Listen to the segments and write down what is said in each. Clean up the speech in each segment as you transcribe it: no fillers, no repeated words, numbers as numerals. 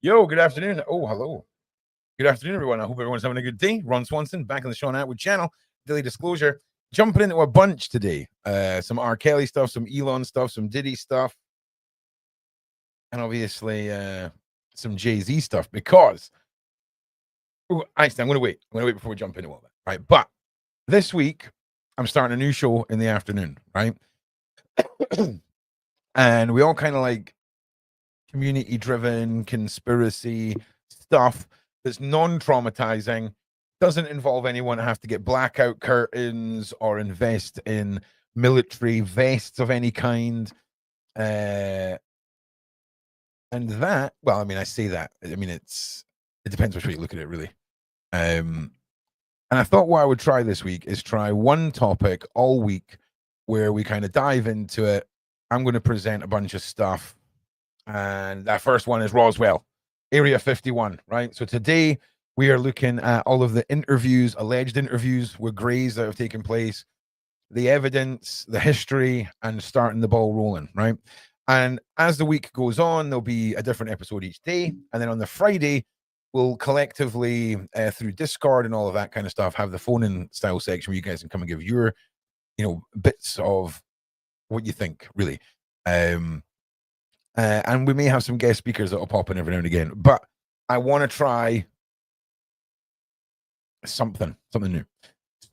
Yo, good afternoon. Oh, hello. Good afternoon, everyone. I hope everyone's having a good day. Ron Swanson back on the Sean Atwood channel. Daily Disclosure. Jumping into a bunch today. Some R. Kelly stuff, some Elon stuff, some Diddy stuff, and obviously some Jay-Z stuff because actually, I'm gonna wait. I'm gonna wait before we jump into all that. Right. But this week, I'm starting a new show in the afternoon, right? And we all kind of like community driven conspiracy stuff that's non-traumatizing, doesn't involve anyone to have to get blackout curtains or invest in military vests of any kind. And that, well, I mean, I say that, I mean, it depends which way you look at it, really. And I thought what I would try this week is try one topic all week where we kind of dive into it. I'm going to present a bunch of stuff. And that first one is Roswell, Area 51, right? So today we are looking at all of the interviews, alleged interviews with Greys that have taken place, the evidence, the history, and starting the ball rolling, right? And as the week goes on, there'll be a different episode each day. And then on the Friday, we'll collectively, through Discord and all of that kind of stuff, have the phone-in style section where you guys can come and give your, bits of what you think, really. And we may have some guest speakers that will pop in every now and again. But I want to try something new.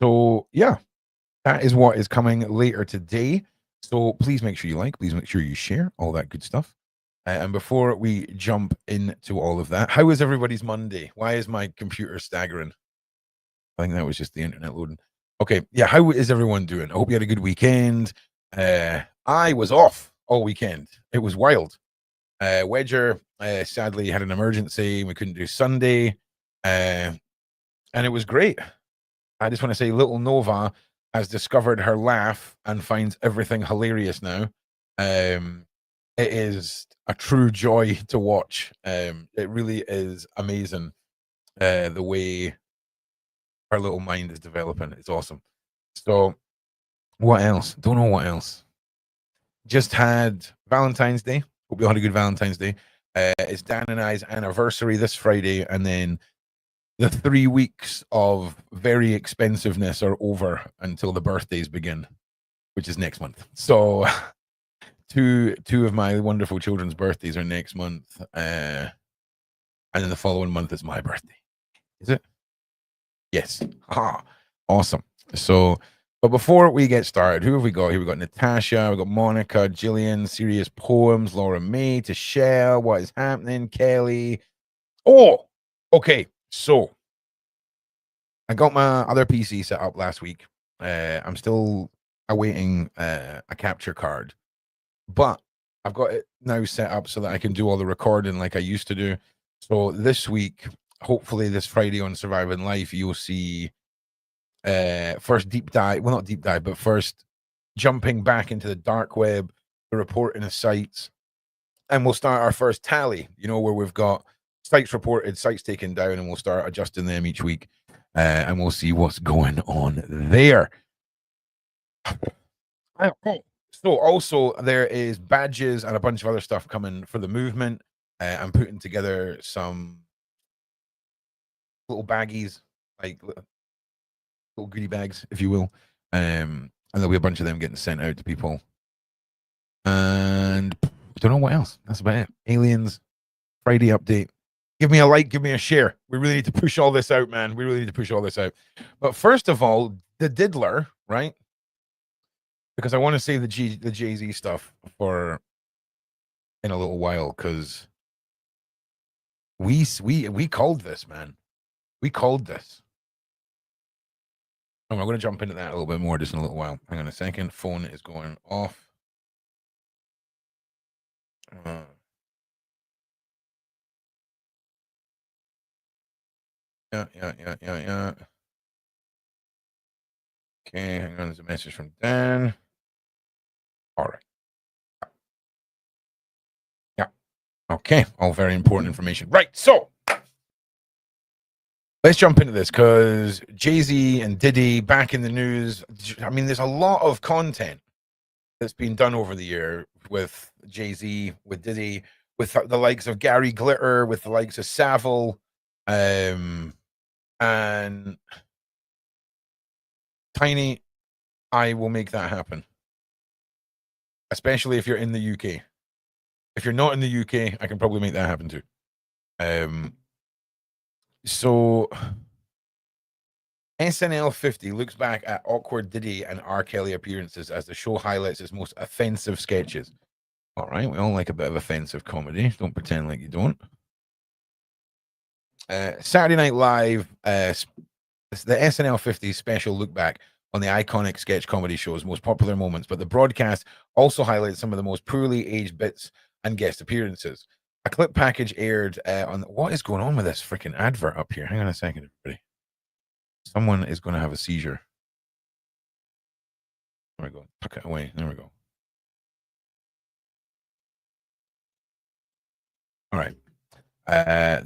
So, yeah, that is what is coming later today. So please make sure you like, please make sure you share, all that good stuff. And before we jump into all of that, how is everybody's Monday? Why is my computer staggering? I think that was just the internet loading. Okay, yeah, how is everyone doing? I hope you had a good weekend. I was off all weekend. It was wild. Wedger sadly had an emergency. We couldn't do Sunday. And it was great. I just want to say little Nova has discovered her laugh and finds everything hilarious now. It is a true joy to watch. It really is amazing the way her little mind is developing. It's awesome. So what else? Don't know what else. Just had Valentine's Day. Hope you all had a good Valentine's Day. It's Dan and I's anniversary this Friday, and then the 3 weeks of very expensiveness are over until the birthdays begin, which is next month. So two of my wonderful children's birthdays are next month, and then the following month is my birthday. Is it? Yes. Awesome. So, but before we get started, who have we got here? We got Natasha, we got Monica, Jillian, Serious Poems, Laura May, Tashelle, What is Happening, Kelly. Oh, okay. So I got my other PC set up last week. I'm still awaiting a capture card, but I've got it now set up so that I can do all the recording like I used to do. So this week, hopefully this Friday on Surviving Life, you'll see first deep dive, well, not deep dive, but first jumping back into the dark web, the reporting of sites, and we'll start our first tally, where we've got sites reported, sites taken down, and we'll start adjusting them each week, and we'll see what's going on there. So also there is badges and a bunch of other stuff coming for the movement. I'm putting together some little baggies, like little goodie bags, if you will. And there'll be a bunch of them getting sent out to people. And I don't know what else. That's about it. Aliens, Friday update. Give me a like, give me a share. We really need to push all this out, man. We really need to push all this out. But first of all, the diddler, right? Because I want to say the Jay-Z stuff for in a little while, because we called this, man. We called this. I'm going to jump into that a little bit more just in a little while. Hang on a second. Phone is going off. Yeah. Okay, hang on. There's a message from Dan. All right. Yeah. Okay. All very important information. Right. So let's jump into this because Jay-Z and Diddy back in the news. I mean, there's a lot of content that's been done over the year with Jay-Z, with Diddy, with the likes of Gary Glitter, with the likes of Savile, and Tiny. I will make that happen, especially if you're in the UK. If you're not in the UK, I can probably make that happen too. So SNL 50 looks back at awkward Diddy and R. Kelly appearances as the show highlights its most offensive sketches. All right, we all like a bit of offensive comedy. Don't pretend like you don't. Saturday Night Live, the SNL 50 special look back on the iconic sketch comedy show's most popular moments, but the broadcast also highlights some of the most poorly aged bits and guest appearances. A clip package aired on. What is going on with this freaking advert up here? Hang on a second, everybody. Someone is going to have a seizure. There we go. Tuck it away. There we go. All right. A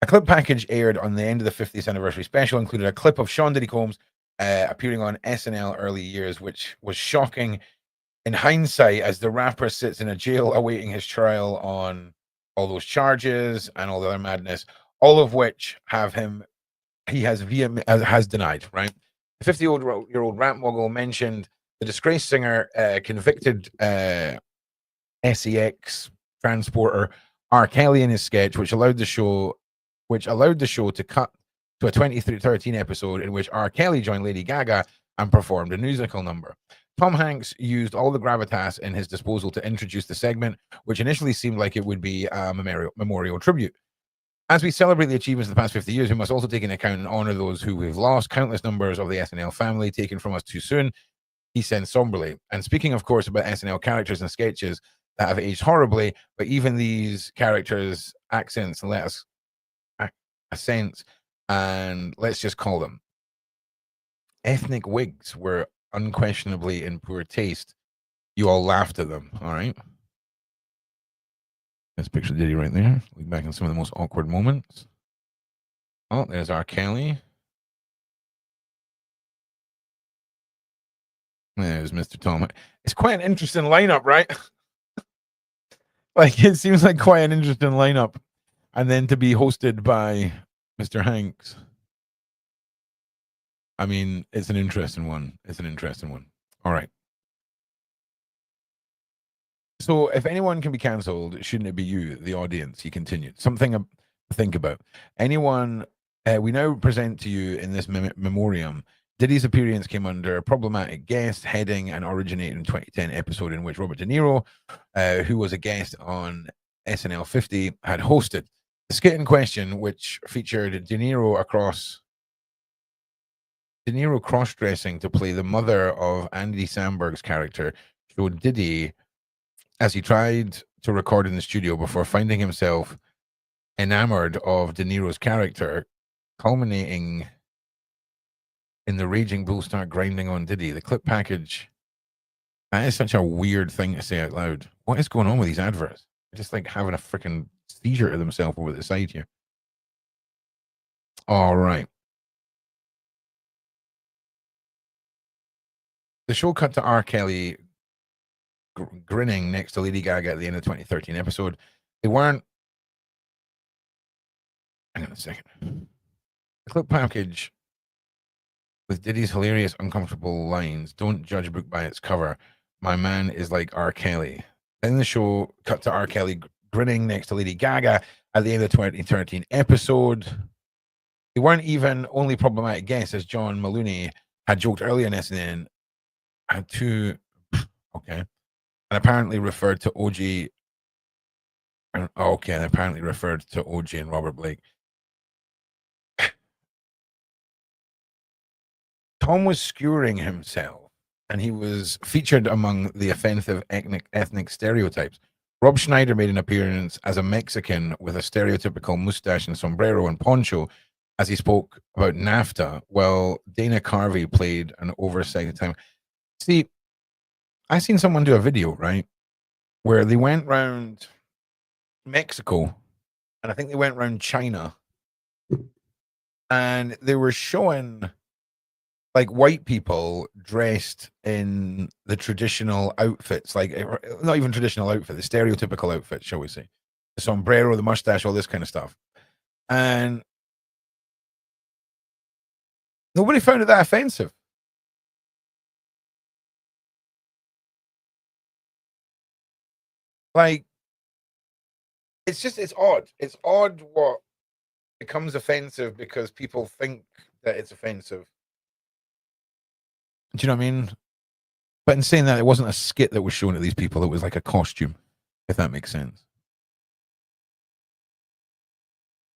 clip package aired on the end of the 50th anniversary special included a clip of Sean Diddy Combs appearing on SNL early years, which was shocking in hindsight as the rapper sits in a jail awaiting his trial on all those charges and all the other madness, all of which he has denied, right? The 50-year-old rap mogul mentioned the disgraced singer, convicted SEX transporter R. Kelly in his sketch, which allowed the show to cut to a 2013 episode in which R. Kelly joined Lady Gaga and performed a musical number. Tom Hanks used all the gravitas in his disposal to introduce the segment, which initially seemed like it would be a memorial tribute. As we celebrate the achievements of the past 50 years, we must also take into account and honor those who we've lost, countless numbers of the SNL family taken from us too soon, he said somberly. And speaking, of course, about SNL characters and sketches that have aged horribly, but even these characters' accents let us a sense, and let's just call them ethnic wigs were unquestionably in poor taste. You all laughed at them, all right? There's a picture of Diddy right there. Look back in some of the most awkward moments. Oh, there's R. Kelly. There's Mr. Tom. It's quite an interesting lineup, right? Like, it seems like quite an interesting lineup. And then to be hosted by Mr. Hanks. I mean, it's an interesting one. All right. So if anyone can be cancelled, shouldn't it be you, the audience? He continued. Something to think about. Anyone, we now present to you in this memoriam. Diddy's appearance came under problematic guest heading and originated in 2010 episode in which Robert De Niro, who was a guest on SNL 50, had hosted. The skit in question, which featured De Niro cross-dressing to play the mother of Andy Samberg's character, showed Diddy as he tried to record in the studio before finding himself enamored of De Niro's character, culminating in the raging bull start grinding on Diddy. The clip package, that is such a weird thing to say out loud. What is going on with these adverts? They're just like having a freaking seizure to themselves over the side here. All right. The show cut to R. Kelly grinning next to Lady Gaga at the end of the 2013 episode. They weren't. Hang on a second. The clip package with Diddy's hilarious, uncomfortable lines. Don't judge a book by its cover. My man is like R. Kelly. Then the show cut to R. Kelly grinning next to Lady Gaga at the end of the 2013 episode. They weren't even only problematic guests, as John Maloney had joked earlier in SNN. Had two, okay, and apparently referred to OJ. Okay, and apparently referred to OJ and Robert Blake. Tom was skewering himself, and he was featured among the offensive ethnic stereotypes. Rob Schneider made an appearance as a Mexican with a stereotypical mustache and sombrero and poncho as he spoke about NAFTA, while Dana Carvey played an oversized time. See, I seen someone do a video, right, where they went around Mexico, and I think they went around China, and they were showing like white people dressed in the traditional outfits, like not even traditional outfit, the stereotypical outfit, shall we say, the sombrero, the mustache, all this kind of stuff, and nobody found it that offensive. Like, it's odd. It's odd what becomes offensive because people think that it's offensive. Do you know what I mean? But in saying that, it wasn't a skit that was shown to these people. It was like a costume, if that makes sense.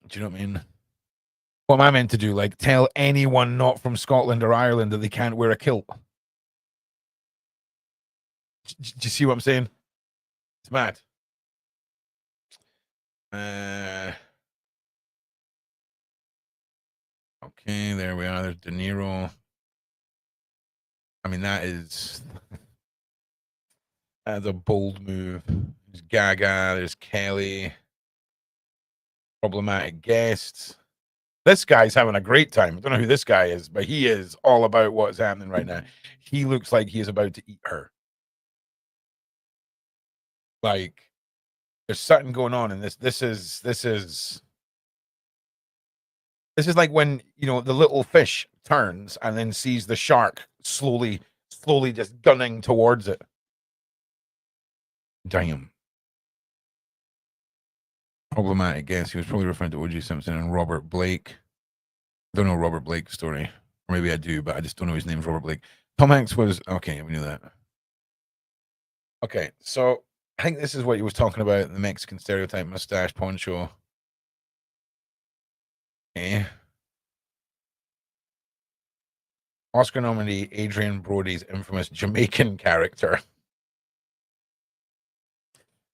Do you know what I mean? What am I meant to do? Like, tell anyone not from Scotland or Ireland that they can't wear a kilt? Do you see what I'm saying? It's mad. Okay, there we are. There's De Niro. I mean, that's a bold move. There's Gaga. There's Kelly. Problematic guests. This guy's having a great time. I don't know who this guy is, but he is all about what's happening right now. He looks like he is about to eat her. Like, there's something going on in this. This is like when, you know, the little fish turns and then sees the shark slowly just gunning towards it. Damn. Problematic guess. He was probably referring to O.J. Simpson and Robert Blake. I don't know Robert Blake's story. Or maybe I do, but I just don't know his name's Robert Blake. Tom Hanks was okay, we knew that. Okay, so I think this is what he was talking about, the Mexican stereotype mustache poncho. Okay. Oscar nominee Adrian Brody's infamous Jamaican character.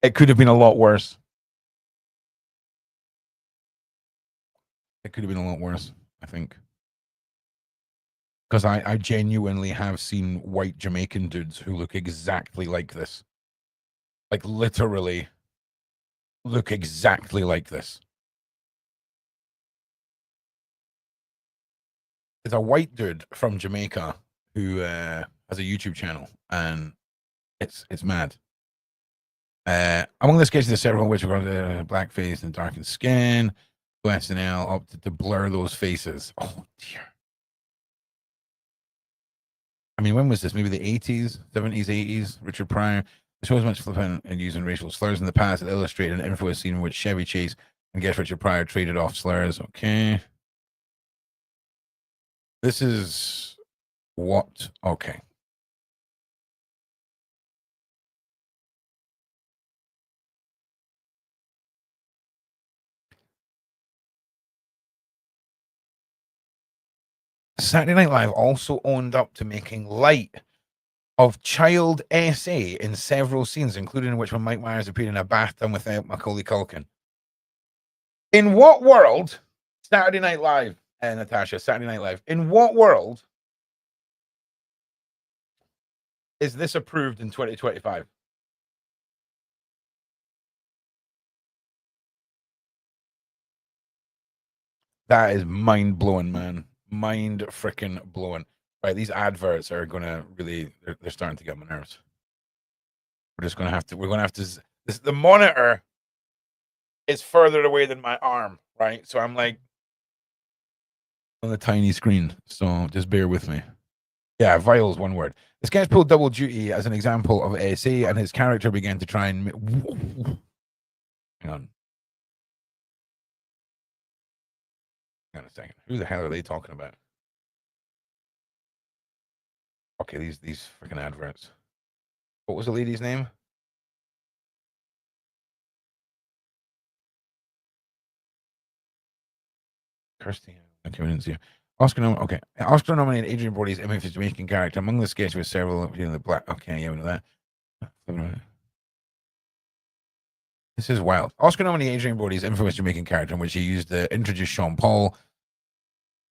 It could have been a lot worse. It could have been a lot worse, I think. Because I genuinely have seen white Jamaican dudes who look exactly like this. Like, literally look exactly like this. There's a white dude from Jamaica who has a YouTube channel, and it's mad. Among the sketches, there's several which are blackface and darkened skin. SNL opted to blur those faces. Oh dear. I mean, when was this? Maybe the 80s, 70s, 80s? Richard Pryor. The show was much flippant and using racial slurs in the past that illustrated an infamous scene in which Chevy Chase and guest Richard Pryor traded off slurs. Okay. This is what? Okay. Saturday Night Live also owned up to making light of child SA in several scenes, including in which when Mike Myers appeared in a bathtub without Macaulay Culkin. In what world, Saturday Night Live, Natasha, Saturday Night Live, in what world is this approved in 2025? That is mind blowing, man. Mind freaking blowing. Right, these adverts are gonna really, they're starting to get my nerves. We're gonna have to, the monitor is further away than my arm, right? So I'm like on the tiny screen. So just bear with me. Yeah, vile is one word. This guy's pulled double duty as an example of SA, and his character began to try and hang on. Hang on a second. Who the hell are they talking about? Okay, these freaking adverts. What was the lady's name? Kirsty. Okay, we didn't see her. Oscar nominated Adrian Brody's infamous Jamaican character. Among the sketches were several, you know, the black. Okay, yeah, we know that. This is wild. Oscar nominee Adrian Brody's infamous Jamaican character, in which he used to introduce Sean Paul,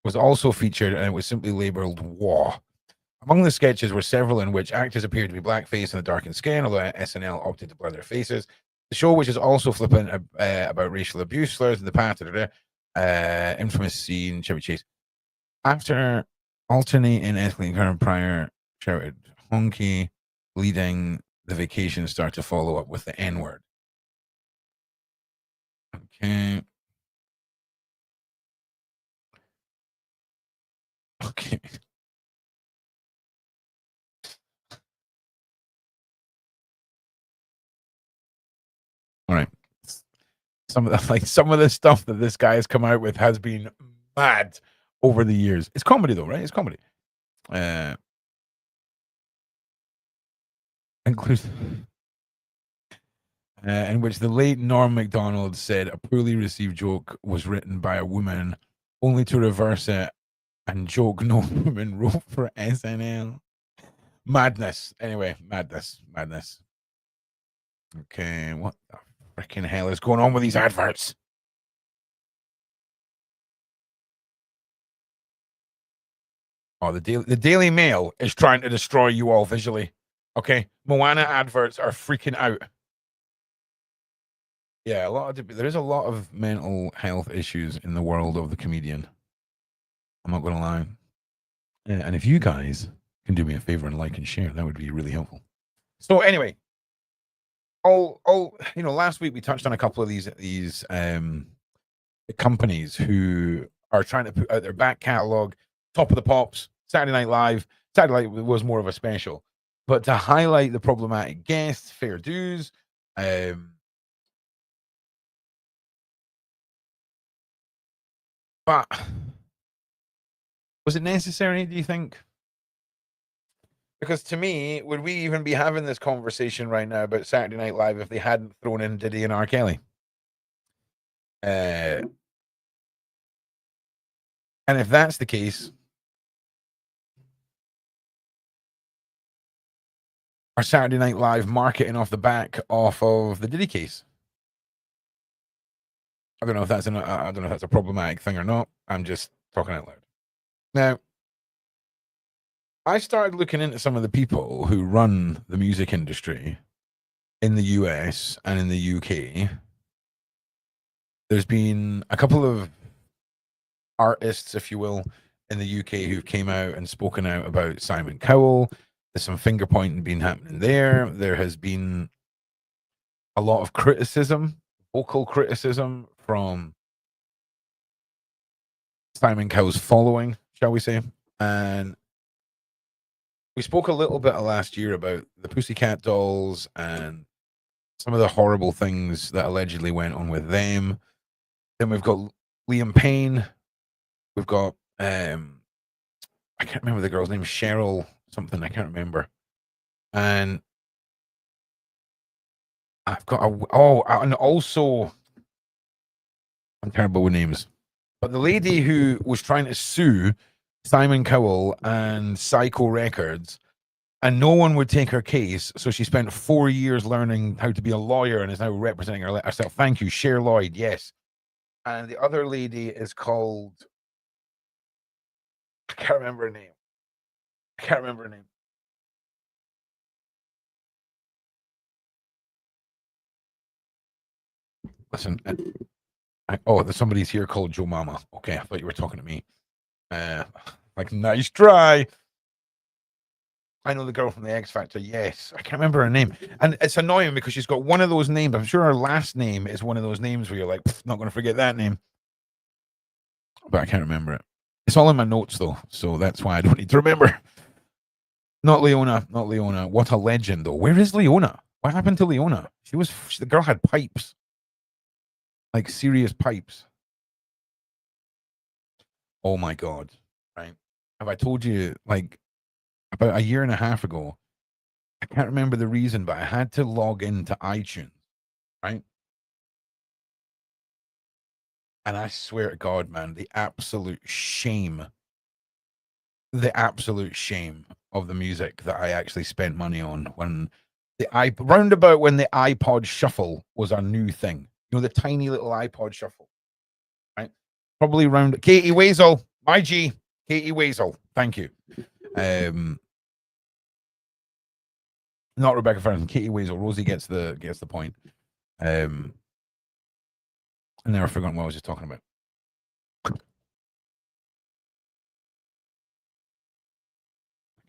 was also featured, and it was simply labeled "War." Among the sketches were several in which actors appeared to be blackface and the darkened skin, although SNL opted to blur their faces. The show, which is also flippant about racial abuse slurs in the past, infamous scene, Chevy Chase. After Alternating escalating current prior shouted honky, leading the vacation star to follow up with the N word. Okay. Okay. All right. Some of the some of the stuff that this guy has come out with has been mad over the years. It's comedy though, right? It's comedy. Uh includes in which the late Norm Macdonald said a poorly received joke was written by a woman only to reverse it and joke no woman wrote for SNL. Madness. Anyway, madness. Madness. Okay, what the freaking hell is going on with these adverts? Oh, the Daily Mail is trying to destroy you all visually. Okay, Moana adverts are freaking out. Yeah, there is a lot of mental health issues in the world of the comedian. I'm not gonna lie. Yeah, and if you guys can do me a favor and like and share, that would be really helpful. So anyway, last week we touched on a couple of these companies who are trying to put out their back catalog, Top of the Pops, Saturday Night Live. Saturday Night was more of a special, but to highlight the problematic guests, fair dues. But was it necessary? Do you think? Because to me, would we even be having this conversation right now about Saturday Night Live if they hadn't thrown in Diddy and R. Kelly? And if that's the case, are Saturday Night Live marketing off the back off of the Diddy case? I don't know if that's I don't know if that's a problematic thing or not. I'm just talking out loud. Now, I started looking into some of the people who run the music industry in the US and in the UK. There's been a couple of artists, if you will, in the UK who've came out and spoken out about Simon Cowell. There's some finger pointing been happening there. There has been a lot of criticism, vocal criticism from Simon Cowell's following, shall we say. And we spoke a little bit last year about the Pussycat Dolls and some of the horrible things that allegedly went on with them. Then we've got Liam Payne. We've got I can't remember the girl's name, Cheryl something. I can't remember. And I've got and also I'm terrible with names, but the lady who was trying to sue Simon Cowell and Psycho Records, and no one would take her case, so she spent 4 years learning how to be a lawyer and is now representing herself. Thank you, Cher Lloyd. Yes, and the other lady is called I can't remember her name. I can't remember her name. Listen, there's somebody's here called Joe Mama. Okay, I thought you were talking to me. Like, nice try. I know the girl from the X Factor. Yes, I can't remember her name, and it's annoying because she's got one of those names. I'm sure her last name is one of those names where you're like, not going to forget that name, but I can't remember it. It's all in my notes though, so that's why I don't need to remember. Not Leona, not Leona. What a legend though. Where is Leona? What happened to Leona? The girl had pipes, like serious pipes. Oh my god! Right? Have I told you like about a year and a half ago? I can't remember the reason, but I had to log into iTunes, right? And I swear to God, man, the absolute shame of the music that I actually spent money on when roundabout when the iPod Shuffle was a new thing. You know, the tiny little iPod Shuffle, right? Probably round Katie Weasel, my G, Katie Weasel. Thank you. Not Rebecca Ferguson, Katie Weasel. Rosie gets the point. I never forgotten what I was just talking about.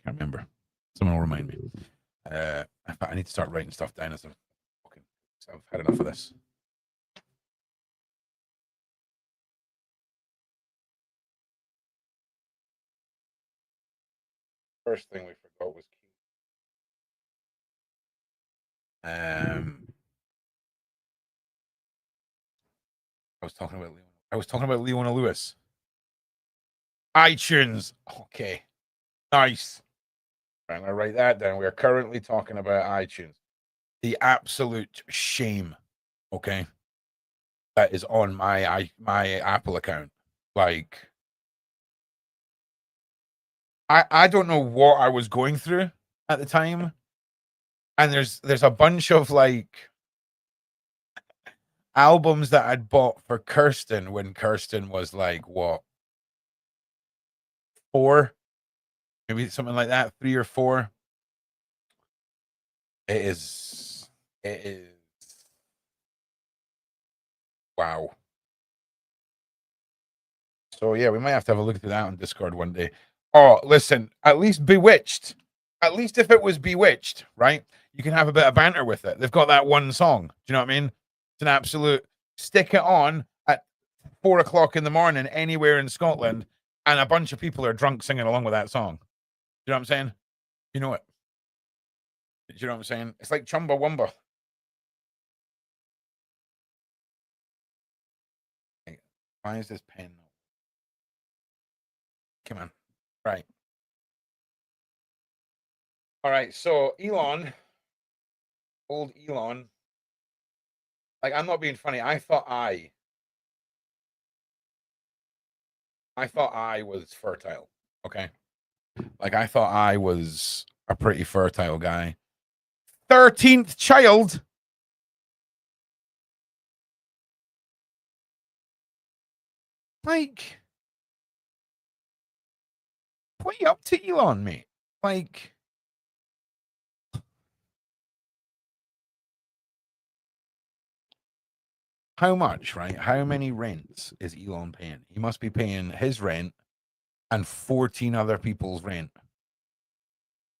can't remember. Someone will remind me. I need to start writing stuff down as I've had enough of this. First thing we forgot was I was talking about Leon. I was talking about Leona Lewis. iTunes. Okay. Nice. I'm going to write that down. We are currently talking about iTunes. The absolute shame. Okay. That is on my Apple account. Like, I don't know what I was going through at the time. And there's a bunch of like albums that I'd bought for Kirsten when Kirsten was like, what, 4? Maybe something like that, 3 or 4. It is wow. So yeah, we might have to have a look at that on Discord one day. Oh, listen, at least Bewitched. At least if it was Bewitched, right? You can have a bit of banter with it. They've got that one song. Do you know what I mean? It's an absolute stick it on at 4 o'clock in the morning anywhere in Scotland, and a bunch of people are drunk singing along with that song. You know what I'm saying? You know it. Do you know what I'm saying? It's like Chumbawamba. Why is this pen? Come on. Right. All right. So Elon, old Elon. Like, I'm not being funny. I thought I was fertile. Okay. Like, I thought I was a pretty fertile guy. 13th child. Like, what are you up to, Elon, mate? Like, how much, right? How many rents is Elon paying? He must be paying his rent and 14 other people's rent.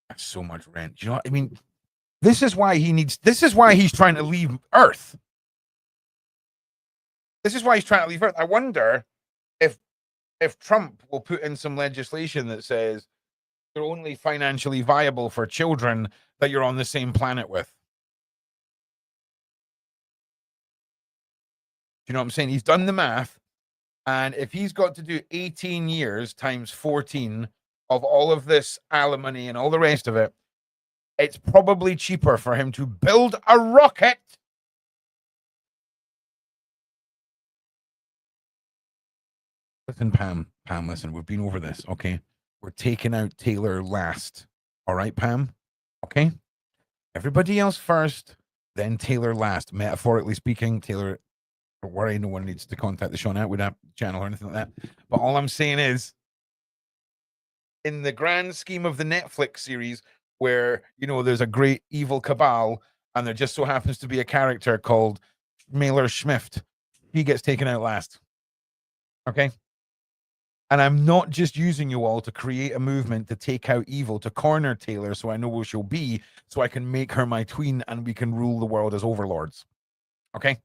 That's so much rent. You know what I mean? This is why he's trying to leave Earth. This is why he's trying to leave Earth. I wonder if Trump will put in some legislation that says you're only financially viable for children that you're on the same planet with. You know what I'm saying? He's done the math. And if he's got to do 18 years times 14 of all of this alimony and all the rest of it, it's probably cheaper for him to build a rocket. Listen, Pam, listen, we've been over this, okay? We're taking out Taylor last. All right, Pam? Okay? Everybody else first, then Taylor last. Metaphorically speaking, Taylor, don't worry, no one needs to contact the Sean Atwood channel or anything like that. But all I'm saying is, in the grand scheme of the Netflix series, where, you know, there's a great evil cabal, and there just so happens to be a character called Mailer Schmift, he gets taken out last. Okay? And I'm not just using you all to create a movement to take out evil, to corner Taylor so I know who she'll be, so I can make her my tween and we can rule the world as overlords. Okay?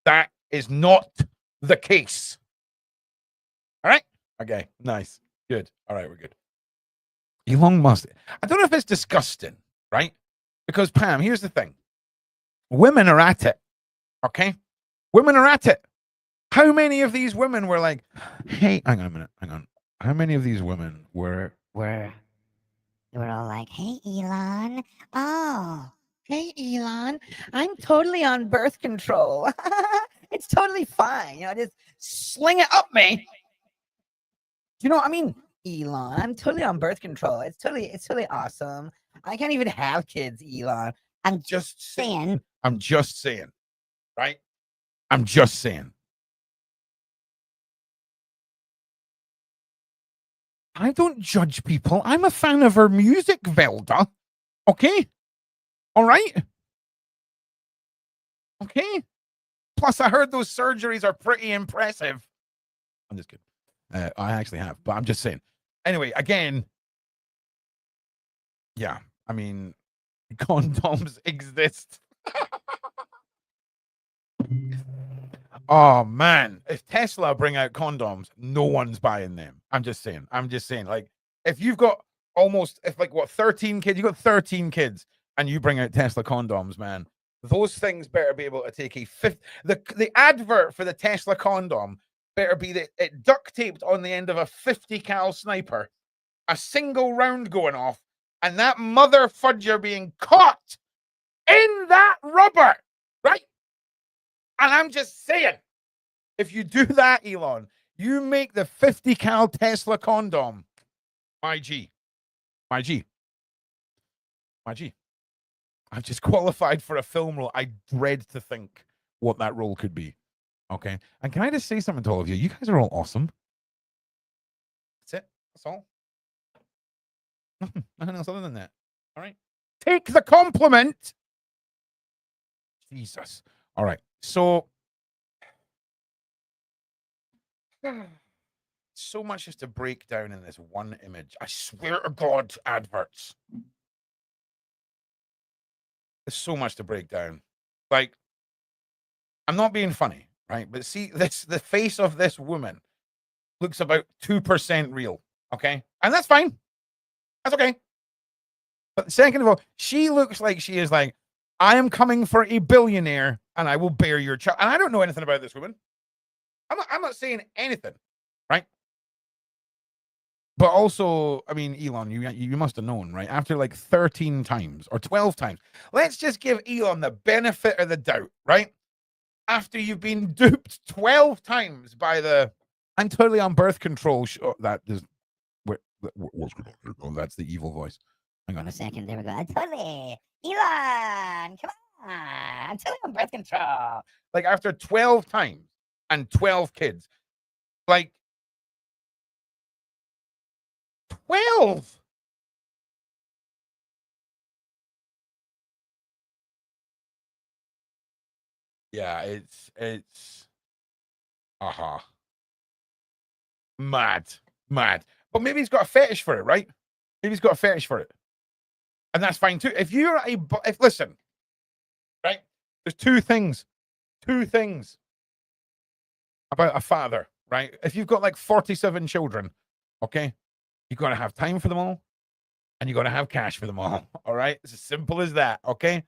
That is not the case. All right? Okay, nice. Good. All right, we're good. Elon Musk. I don't know if it's disgusting, right? Because, Pam, here's the thing. Women are at it. Okay? Women are at it. How many of these women were like, hey, hang on a minute, hang on. How many of these women were They were all like, hey, Elon. Oh, hey, Elon. I'm totally on birth control. It's totally fine. You know, just sling it up me. You know what I mean? Elon, I'm totally on birth control. It's totally awesome. I can't even have kids, Elon. I'm just saying. I'm just saying, right? I'm just saying. I don't judge people. I'm a fan of her music, Velda. Okay? All right? Okay? Plus, I heard those surgeries are pretty impressive. I'm just kidding. I actually have, but I'm just saying. Anyway, again, Yeah, I mean, condoms exist. Oh man, if Tesla bring out condoms, no one's buying them. I'm just saying. Like, if you've got if like what 13 kids, you got 13 kids, and you bring out Tesla condoms, man, those things better be able to take a fifth. The advert for the Tesla condom better be that it duct taped on the end of a 50 cal sniper, a single round going off, and that mother fudger being caught in that rubber, right? And I'm just saying, if you do that, Elon, you make the 50 cal Tesla condom. My G. My G. My G. I've just qualified for a film role. I dread to think what that role could be. Okay. And can I just say something to all of you? You guys are all awesome. That's it. That's all. Nothing else other than that. All right. Take the compliment. Jesus. All right. So so much is to break down in this one image. I swear to God, adverts. There's so much to break down. Like, I'm not being funny, right? But see, the face of this woman looks about 2% real. Okay. And that's fine. That's okay. But second of all, she looks like she is like, I am coming for a billionaire and I will bear your child. And I don't know anything about this woman. I'm not saying anything, right? But also, I mean, Elon, you must have known, right? After like 13 times or 12 times, let's just give Elon the benefit of the doubt, right? After you've been duped 12 times by the I'm totally on birth control. That is what's going on? Oh, that's the evil voice. Hang on a second. There we go. I'm totally Elon. Come on. I'm totally on birth control. Like after 12 times and 12 kids, like 12. Yeah, it's mad. But maybe he's got a fetish for it, right? Maybe he's got a fetish for it, and that's fine too. If you're listen, right? There's two things about a father, right? If you've got like 47 children, okay, you got to have time for them all, and you got to have cash for them all. All right, it's as simple as that. Okay.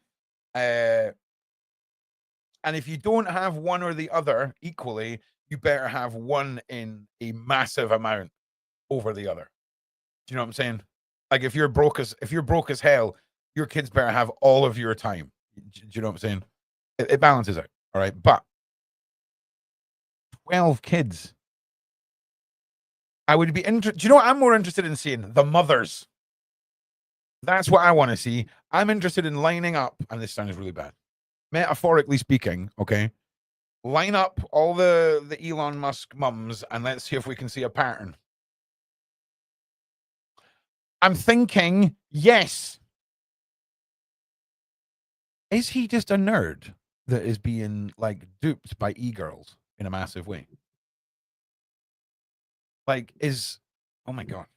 And if you don't have one or the other equally, you better have one in a massive amount over the other. Do you know what I'm saying? Like if you're broke as hell, your kids better have all of your time. Do you know what I'm saying? It balances out. All right. But 12 kids. I would be interested. Do you know what I'm more interested in seeing? The mothers. That's what I want to see. I'm interested in lining up, and this sounds really bad. Metaphorically speaking, okay, line up all the Elon Musk mums and let's see if we can see a pattern. I'm thinking, yes. Is he just a nerd that is being like duped by e-girls in a massive way? Like, oh my God.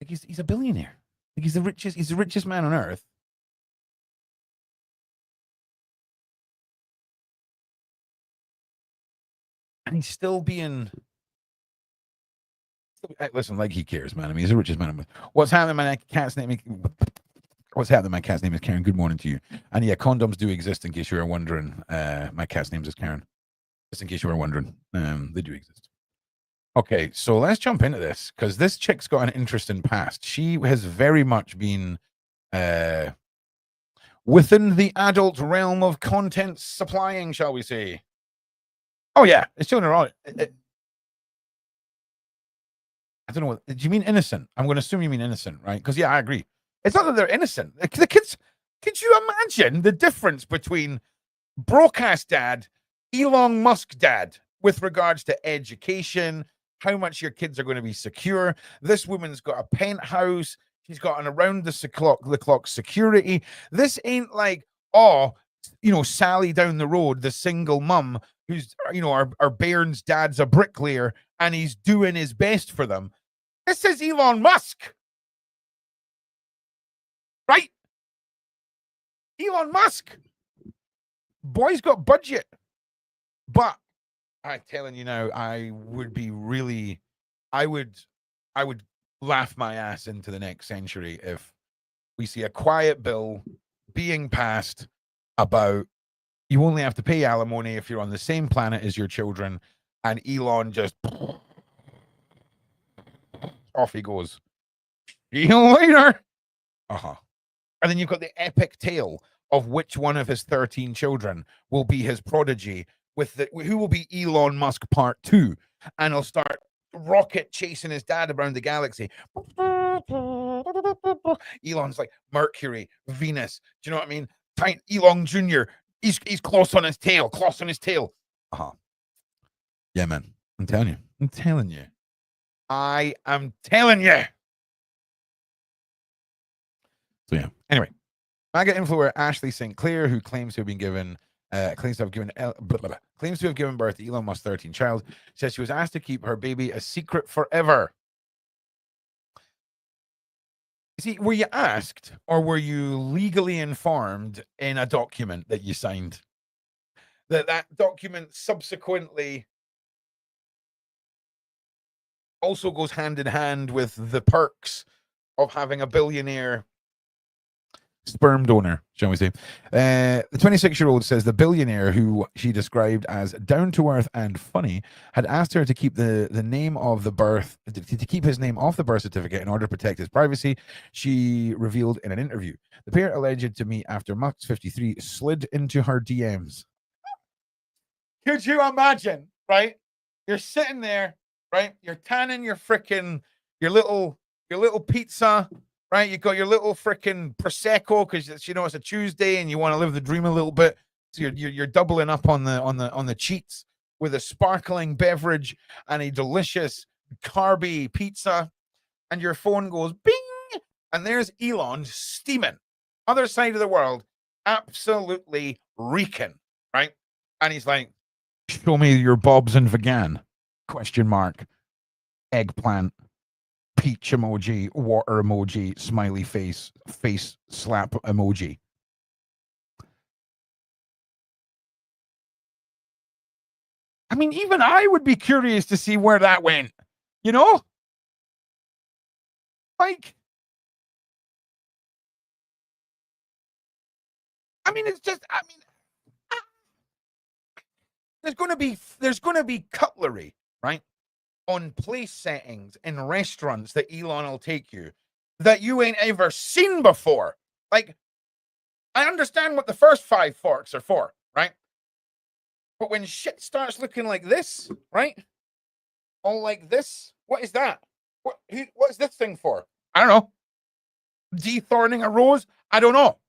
Like he's a billionaire. Like he's the richest man on earth. And he's still being listen, like he cares, man. I mean, he's the richest man. What's happening? My cat's name. What's happening? My cat's name is Karen. Good morning to you. And yeah, condoms do exist. In case you were wondering, my cat's name is Karen. Just in case you were wondering, they do exist. Okay, so let's jump into this because this chick's got an interesting past. She has very much been within the adult realm of content supplying, shall we say? Oh yeah, it's children are all. I don't know. What, do you mean innocent? I'm going to assume you mean innocent, right? Because yeah, I agree. It's not that they're innocent. The kids. Could you imagine the difference between broadcast dad, Elon Musk dad, with regards to education, how much your kids are going to be secure? This woman's got a penthouse. She's got an around the clock security. This ain't like, Sally down the road, the single mum who's, our bairn's dad's a bricklayer and he's doing his best for them. This is Elon Musk. right? Elon Musk. Boy's got budget. But I'm telling you now, I would laugh my ass into the next century if we see a quiet bill being passed about you only have to pay alimony if you're on the same planet as your children, and Elon just off he goes. See you later. And then you've got the epic tale of which one of his 13 children will be his prodigy, who will be Elon Musk Part 2, and he'll start rocket chasing his dad around the galaxy. Elon's like Mercury, Venus. Do you know what I mean? Elon Jr. He's close on his tail. Yeah, man. I'm telling you. I am telling you. So yeah. Anyway, MAGA influencer Ashley St. Clair, who claims to have given birth to Elon Musk's 13th child, says she was asked to keep her baby a secret forever. See, were you asked, or were you legally informed in a document that you signed? That document subsequently also goes hand in hand with the perks of having a billionaire sperm donor, shall we say. The 26-year-old says the billionaire, who she described as down to earth and funny, had asked her to keep the name of the birth to keep his name off the birth certificate in order to protect his privacy. She revealed in an interview. The pair alleged to meet after Musk 53 slid into her DMs. Could you imagine? Right, you're sitting there, right? You're tanning your little pizza. Right, you got your little freaking prosecco because it's a Tuesday and you want to live the dream a little bit. So you're doubling up on the cheats with a sparkling beverage and a delicious carby pizza, and your phone goes bing, and there's Elon steaming, other side of the world, absolutely reeking, right? And he's like, "Show me your bobs and vegan?" ? Eggplant. Peach emoji, water emoji, smiley face slap emoji. I mean, even I would be curious to see where that went, you know? Like, I mean, it's just, there's going to be cutlery, right? On place settings in restaurants that Elon will take you that you ain't ever seen before. Like, I understand what the first 5 forks are for, right? But when shit starts looking like this, right? All like this, what is that? What is this thing for? I don't know. Dethorning a rose? I don't know.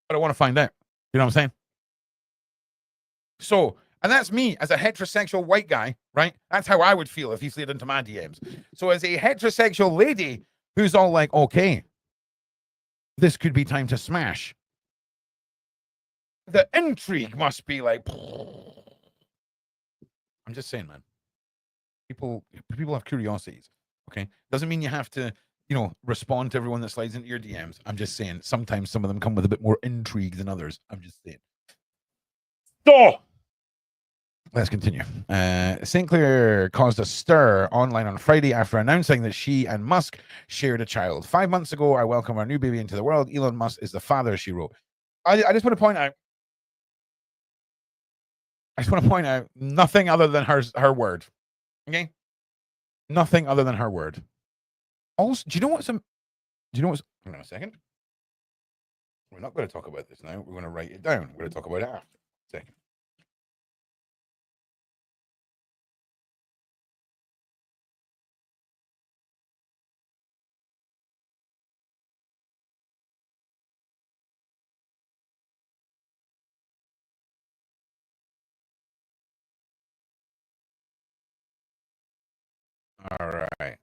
But I want to find out. You know what I'm saying? So, and that's me as a heterosexual white guy, right? That's how I would feel if he slid into my DMs. So as a heterosexual lady who's all like, okay, this could be time to smash. The intrigue must be like, I'm just saying, man. People have curiosities, okay? Doesn't mean you have to, respond to everyone that slides into your DMs. I'm just saying, sometimes some of them come with a bit more intrigue than others. I'm just saying. So, let's continue. St. Clair caused a stir online on Friday after announcing that she and Musk shared a child. 5 months ago, I welcome our new baby into the world. Elon Musk is the father, she wrote. I just want to point out, nothing other than her word. Okay? Nothing other than her word. Also, do you know what's... Hang on a second. We're not going to talk about this now. We're going to write it down. We're going to talk about it after. Second. All right.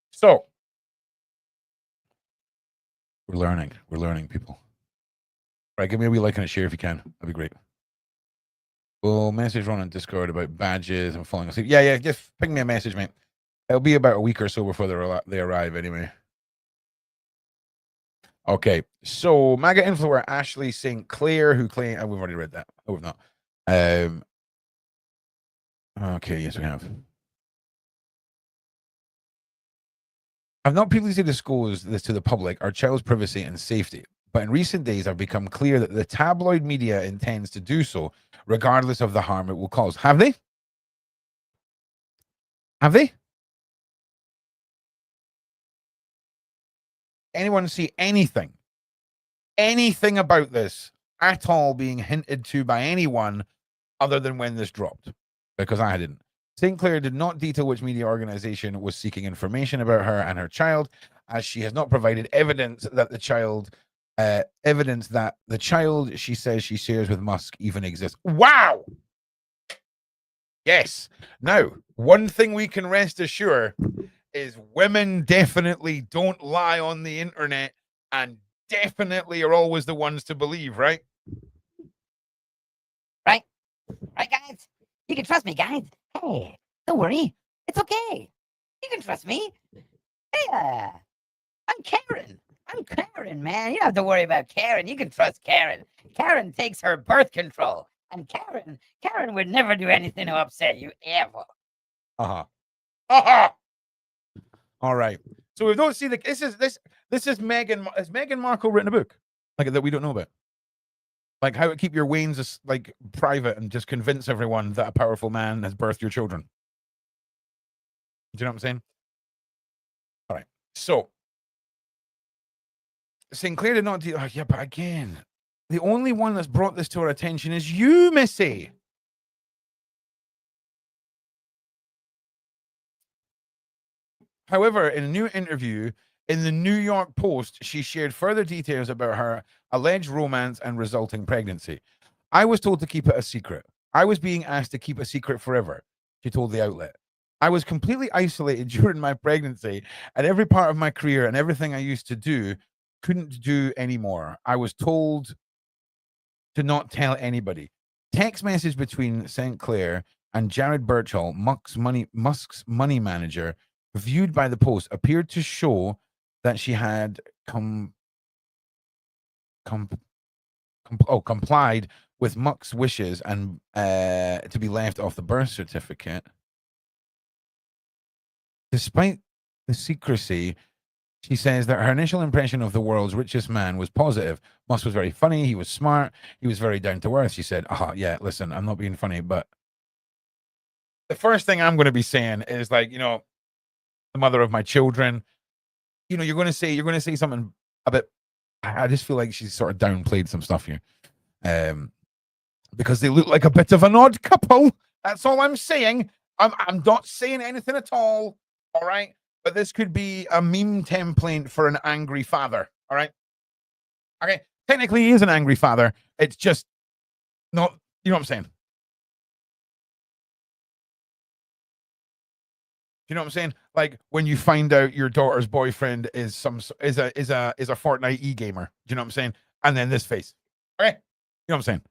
So, we're learning, people. All right, give me a wee like and a share if you can. That'd be great. We'll message Ron on Discord about badges and falling asleep. Yeah, just ping me a message, mate. It'll be about a week or so before they arrive anyway. Okay, so MAGA influencer Ashley St. Clair, who claimed, we've already read that. Oh, we've not. Okay, yes, we have. I've not previously disclosed this to the public, our child's privacy and safety. But in recent days, I've become clear that the tabloid media intends to do so, regardless of the harm it will cause. Have they? Have they? Anyone see anything about this at all being hinted to by anyone other than when this dropped? Because I didn't. St. Clair did not detail which media organization was seeking information about her and her child, as she has not provided evidence that the child she says she shares with Musk even exists. Wow. Yes. Now, one thing we can rest assured is women definitely don't lie on the internet and definitely are always the ones to believe, right? Right, guys? You can trust me, guys. Hey, don't worry. It's okay. You can trust me. Hey, I'm Karen. I'm Karen, man. You don't have to worry about Karen. You can trust Karen. Karen takes her birth control. And Karen would never do anything to upset you, ever. Uh-huh. Uh-huh. All right. So we don't see this is Meghan. Has Meghan Markle written a book like that we don't know about? Like how to keep your wains like private and just convince everyone that a powerful man has birthed your children. Do you know what I'm saying? All right. So Sinclair did not deal. Oh, yeah, but again, the only one that's brought this to our attention is you, Missy. However, in a new interview in the New York Post, she shared further details about her alleged romance and resulting pregnancy. I was told to keep it a secret. I was being asked to keep a secret forever, she told the outlet. I was completely isolated during my pregnancy, and every part of my career and everything I used to do couldn't do anymore. I was told to not tell anybody. Text message between St. Clair and Jared Birchall, Musk's money manager, viewed by the Post, appeared to show that she had complied with Musk's wishes and to be left off the birth certificate. Despite the secrecy, she says that her initial impression of the world's richest man was positive. Musk was very funny. He was smart. He was very down to earth. She said, yeah, listen, I'm not being funny, but the first thing I'm going to be saying is like, the mother of my children, you're going to say something a bit. I just feel like she's sort of downplayed some stuff here. Because they look like a bit of an odd couple. That's all I'm saying. I'm not saying anything at all. All right. But this could be a meme template for an angry father. All right. Okay. Technically, he is an angry father. It's just not, you know what I'm saying? You know what I'm saying? Like when you find out your daughter's boyfriend is a Fortnite e-gamer. Do you know what I'm saying? And then this face. Okay. You know what I'm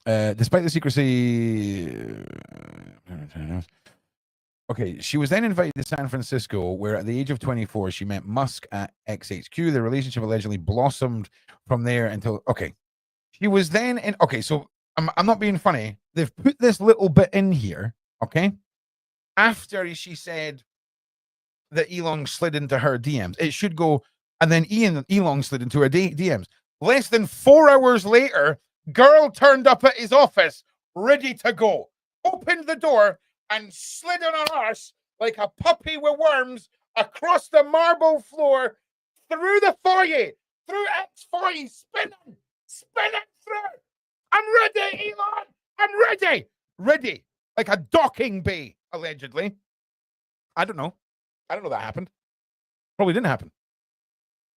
saying? Despite the secrecy. Okay, she was then invited to San Francisco, where at the age of 24, she met Musk at XHQ. The relationship allegedly blossomed from there until, okay. She was then in, okay, so I'm not being funny. They've put this little bit in here, okay? After she said that Elon slid into her DMs. It should go, and then Elon slid into her DMs. Less than 4 hours later, girl turned up at his office, ready to go. Opened the door and slid on her arse like a puppy with worms across the marble floor, through the foyer, through X40, spinning through. I'm ready, Elon. I'm ready. Ready. Like a docking bay, allegedly. I don't know that happened. Probably didn't happen.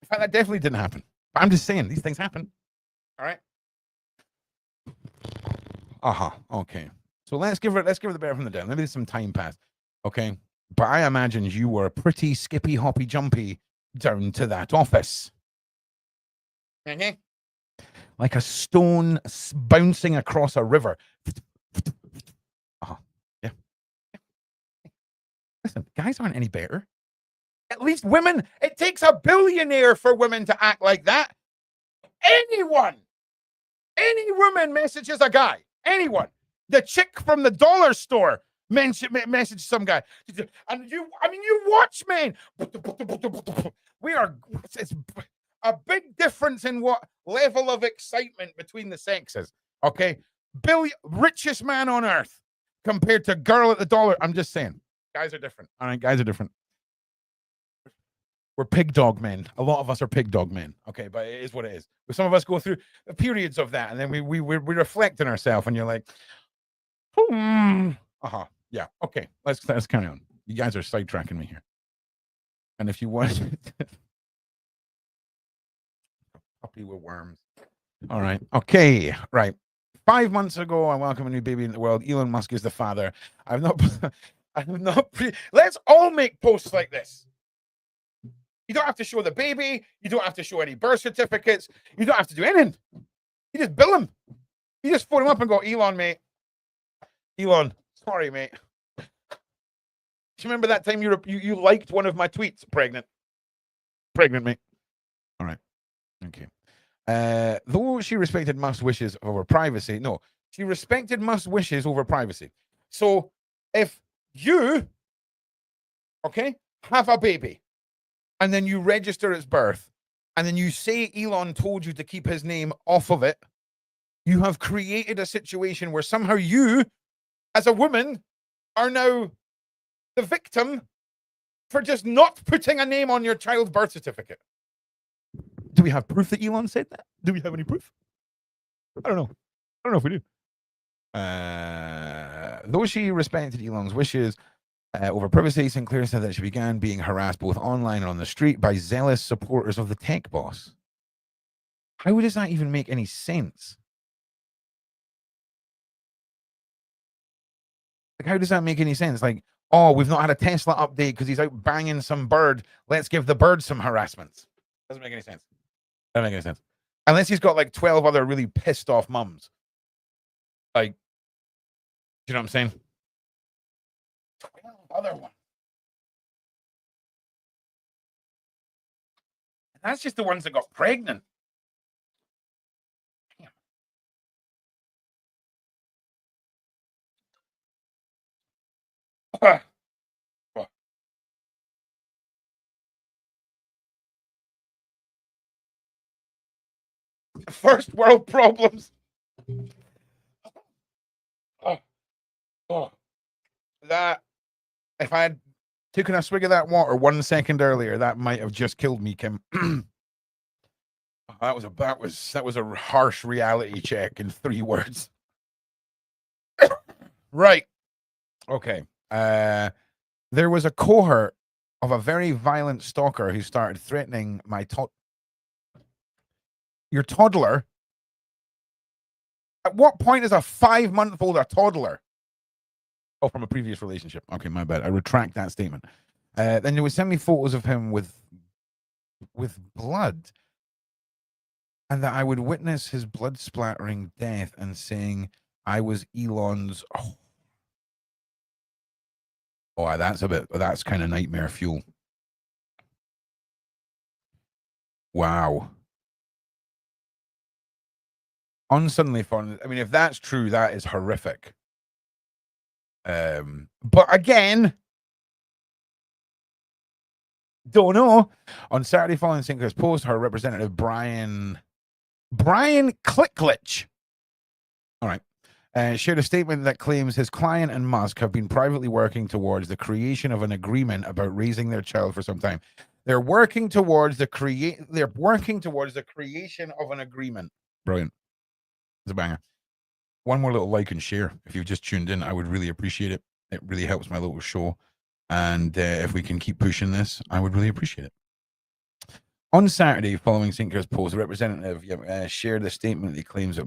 In fact, that definitely didn't happen. But I'm just saying, these things happen. All right. Okay. So let's give her the bear from the dead. Maybe some time passed. Okay. But I imagine you were pretty skippy, hoppy, jumpy down to that office. Okay. Like a stone bouncing across a river. Yeah. Listen, guys aren't any better. At least women, it takes a billionaire for women to act like that. Any woman messages a guy. Anyone. The chick from the dollar store messaged some guy. And you watch, man. It's a big difference in what level of excitement between the sexes. Okay. Richest man on earth compared to girl at the dollar. I'm just saying. Guys are different. All right. Guys are different. We're pig dog men. A lot of us are pig dog men. Okay, but it is what it is. But some of us go through periods of that, and then we reflect on ourselves, and you're like, yeah, okay. Let's carry on. You guys are sidetracking me here. And if you want, puppy with worms. All right, okay, right. 5 months ago, I welcome a new baby in the world. Elon Musk is the father. Let's all make posts like this. You don't have to show the baby. You don't have to show any birth certificates. You don't have to do anything. You just bill him. You just phone him up and go, Elon, mate. Elon, sorry, mate. Do you remember that time you liked one of my tweets? Pregnant, mate. All right. Okay. Though she respected Musk's wishes over privacy. No, she respected Musk's wishes over privacy. So if you, okay, have a baby, and then you register its birth, and then you say Elon told you to keep his name off of it, you have created a situation where somehow you, as a woman, are now the victim for just not putting a name on your child's birth certificate. Do we have proof that Elon said that? Do we have any proof? I don't know. I don't know if we do. Though she respected Elon's wishes, over privacy, Sinclair said that she began being harassed both online and on the street by zealous supporters of the tech boss. How does that even make any sense? Like, how does that make any sense? Like, oh, we've not had a Tesla update because he's out banging some bird. Let's give the bird some harassment. Doesn't make any sense. Doesn't make any sense. Unless he's got like 12 other really pissed off mums. Like, you know what I'm saying? 12 other ones. And that's just the ones that got pregnant. Damn. First world problems. That, if I had taken a swig of that water 1 second earlier, that might have just killed me, Kim. That was a harsh reality check in 3 words. Right. Okay. There was a cohort of a very violent stalker who started threatening your toddler. At what point is a 5-month-old a toddler? Oh, from a previous relationship. Okay, my bad. I retract that statement. Then they would send me photos of him with blood, and that I would witness his blood splattering death and saying I was Elon's. Oh, that's kind of nightmare fuel. Wow. Unsuddenly fun. I mean, if that's true, that is horrific. But again, don't know. On Saturday following Sinclair's post, her representative Brian Klicklich, all right, shared a statement that claims his client and Musk have been privately working towards the creation of an agreement about raising their child for some time. They're working towards the creation of an agreement. Brilliant. It's a banger. One more little like and share. If you've just tuned in, I would really appreciate it. It really helps my little show. And if we can keep pushing this, I would really appreciate it. On Saturday, following Sinclair's post, the representative shared a statement that he claims that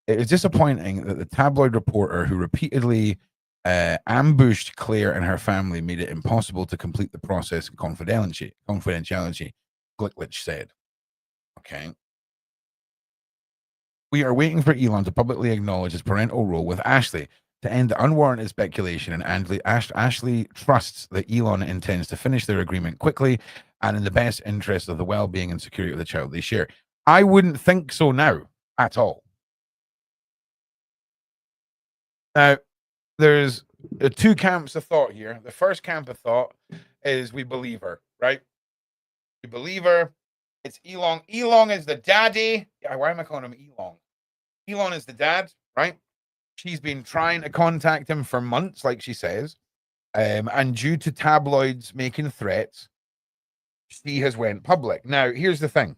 it is disappointing that the tabloid reporter who repeatedly ambushed Claire and her family made it impossible to complete the process confidentiality, Glicklich said. Okay. We are waiting for Elon to publicly acknowledge his parental role with Ashley. To end the unwarranted speculation, and Ashley trusts that Elon intends to finish their agreement quickly and in the best interest of the well-being and security of the child they share. I wouldn't think so now at all. Now, there's two camps of thought here. The first camp of thought is we believe her, right? We believe her. It's Elon. Elon is the daddy. Why am I calling him Elon? Elon is the dad, right? She's been trying to contact him for months, like she says. And due to tabloids making threats, she has went public. Now, here's the thing.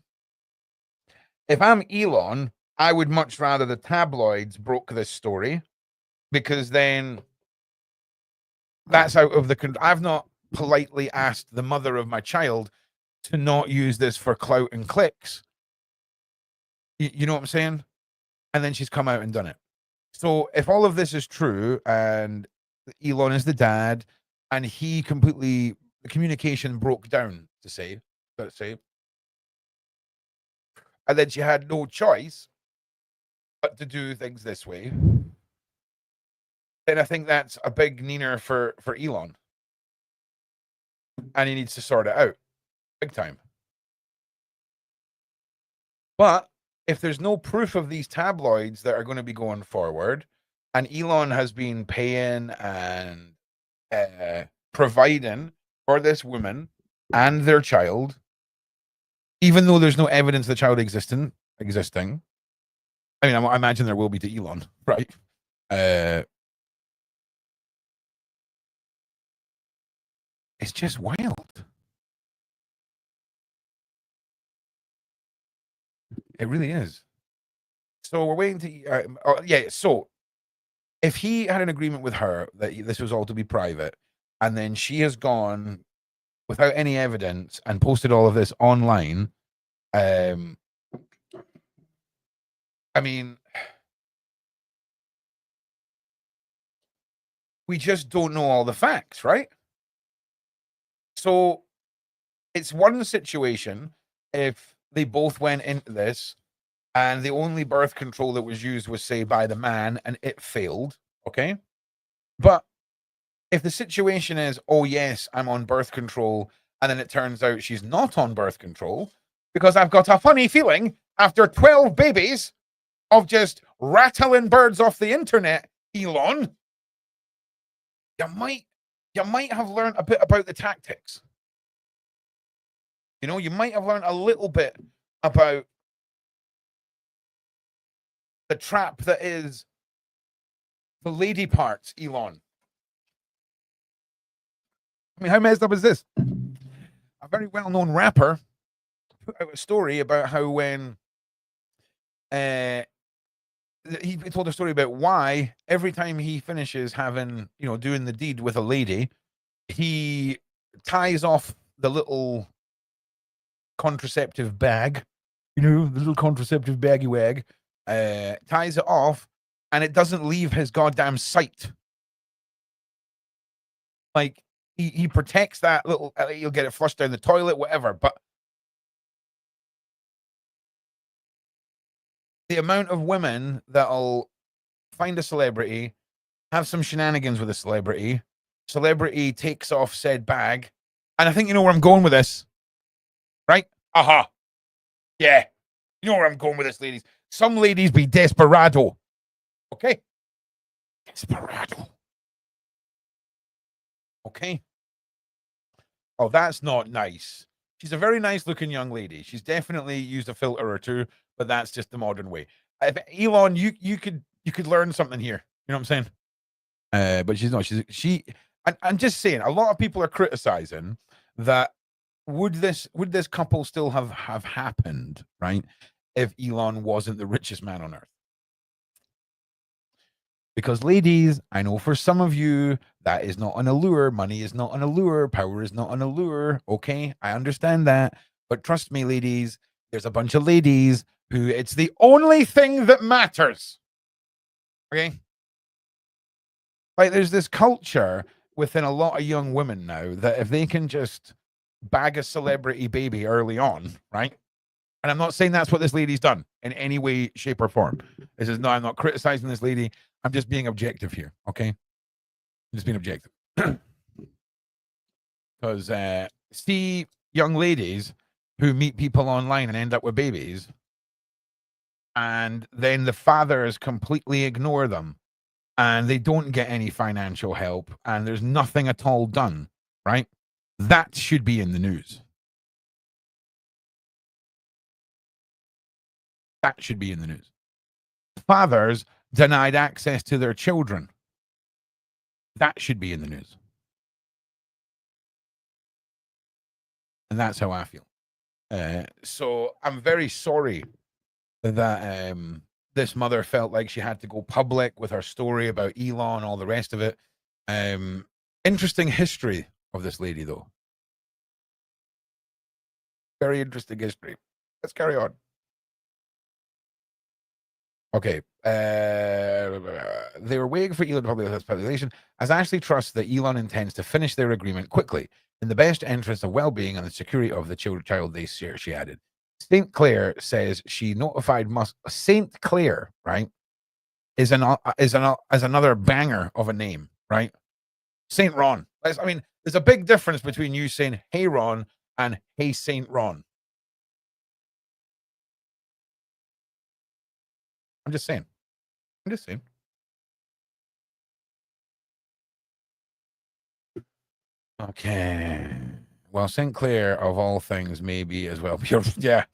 If I'm Elon, I would much rather the tabloids broke this story, because then that's out of the... I've not politely asked the mother of my child to not use this for clout and clicks. You know what I'm saying? And then she's come out and done it. So if all of this is true, and Elon is the dad, and he completely... the communication broke down, let's say, and then she had no choice but to do things this way, then I think that's a big neener for Elon. And he needs to sort it out. Big time. But if there's no proof of these tabloids that are going to be going forward, and Elon has been paying and providing for this woman and their child, even though there's no evidence of the child existing, I mean, I imagine there will be to Elon, right? It's just wild. It really is. So we're waiting to... so if he had an agreement with her that this was all to be private, and then she has gone without any evidence and posted all of this online, I mean, we just don't know all the facts, right? So it's one situation if they both went into this and the only birth control that was used was, say, by the man, and it failed, okay? But if the situation is, oh yes, I'm on birth control, and then it turns out she's not on birth control, because I've got a funny feeling after 12 babies of just rattling birds off the internet, Elon, you might have learned a bit about the tactics. You know, you might have learned a little bit about the trap that is the lady parts, Elon. I mean, how messed up is this? A very well-known rapper put out a story about how when he told a story about why every time he finishes having, doing the deed with a lady, he ties off the little contraceptive bag, the little contraceptive baggy wag, ties it off, and it doesn't leave his goddamn sight. Like, he protects that little, he'll get it flushed down the toilet, whatever, but the amount of women that'll find a celebrity, have some shenanigans with a celebrity takes off said bag, and I think you know where I'm going with this, right? Aha. Yeah. You know where I'm going with this, ladies. Some ladies be desperado. Okay? Desperado. Okay? Oh, that's not nice. She's a very nice looking young lady. She's definitely used a filter or two, but that's just the modern way. If, Elon, you could learn something here. You know what I'm saying? But she's not. I'm just saying, a lot of people are criticizing that would this couple still have happened, right, if Elon wasn't the richest man on earth? Because, ladies, I know for some of you that is not an allure. Money is not an allure. Power is not an allure. Okay, I understand that. But trust me, ladies, there's a bunch of ladies who it's the only thing that matters. Okay? Like, there's this culture within a lot of young women now that if they can just bag a celebrity baby early on, right? And I'm not saying that's what this lady's done in any way, shape, or form. I'm not criticizing this lady. I'm just being objective here, okay? I'm just being objective. Because see young ladies who meet people online and end up with babies, and then the fathers completely ignore them, and they don't get any financial help, and there's nothing at all done, right? That should be in the news. That should be in the news. Fathers denied access to their children. That should be in the news. And that's how I feel. So I'm very sorry that this mother felt like she had to go public with her story about Elon, all the rest of it. Interesting history of this lady, though. Very interesting history. Let's carry on. Okay. They were waiting for Elon to publish his speculation, as Ashley trusts that Elon intends to finish their agreement quickly, in the best interest of well-being and the security of the child they share, she added. St. Clair says she notified Musk. St. Clair, right, is another banger of a name, right? St. Ron. I mean, there's a big difference between you saying, hey, Ron, and hey, St. Ron. I'm just saying. Okay. Well, St. Clair, of all things, maybe as well. Yeah.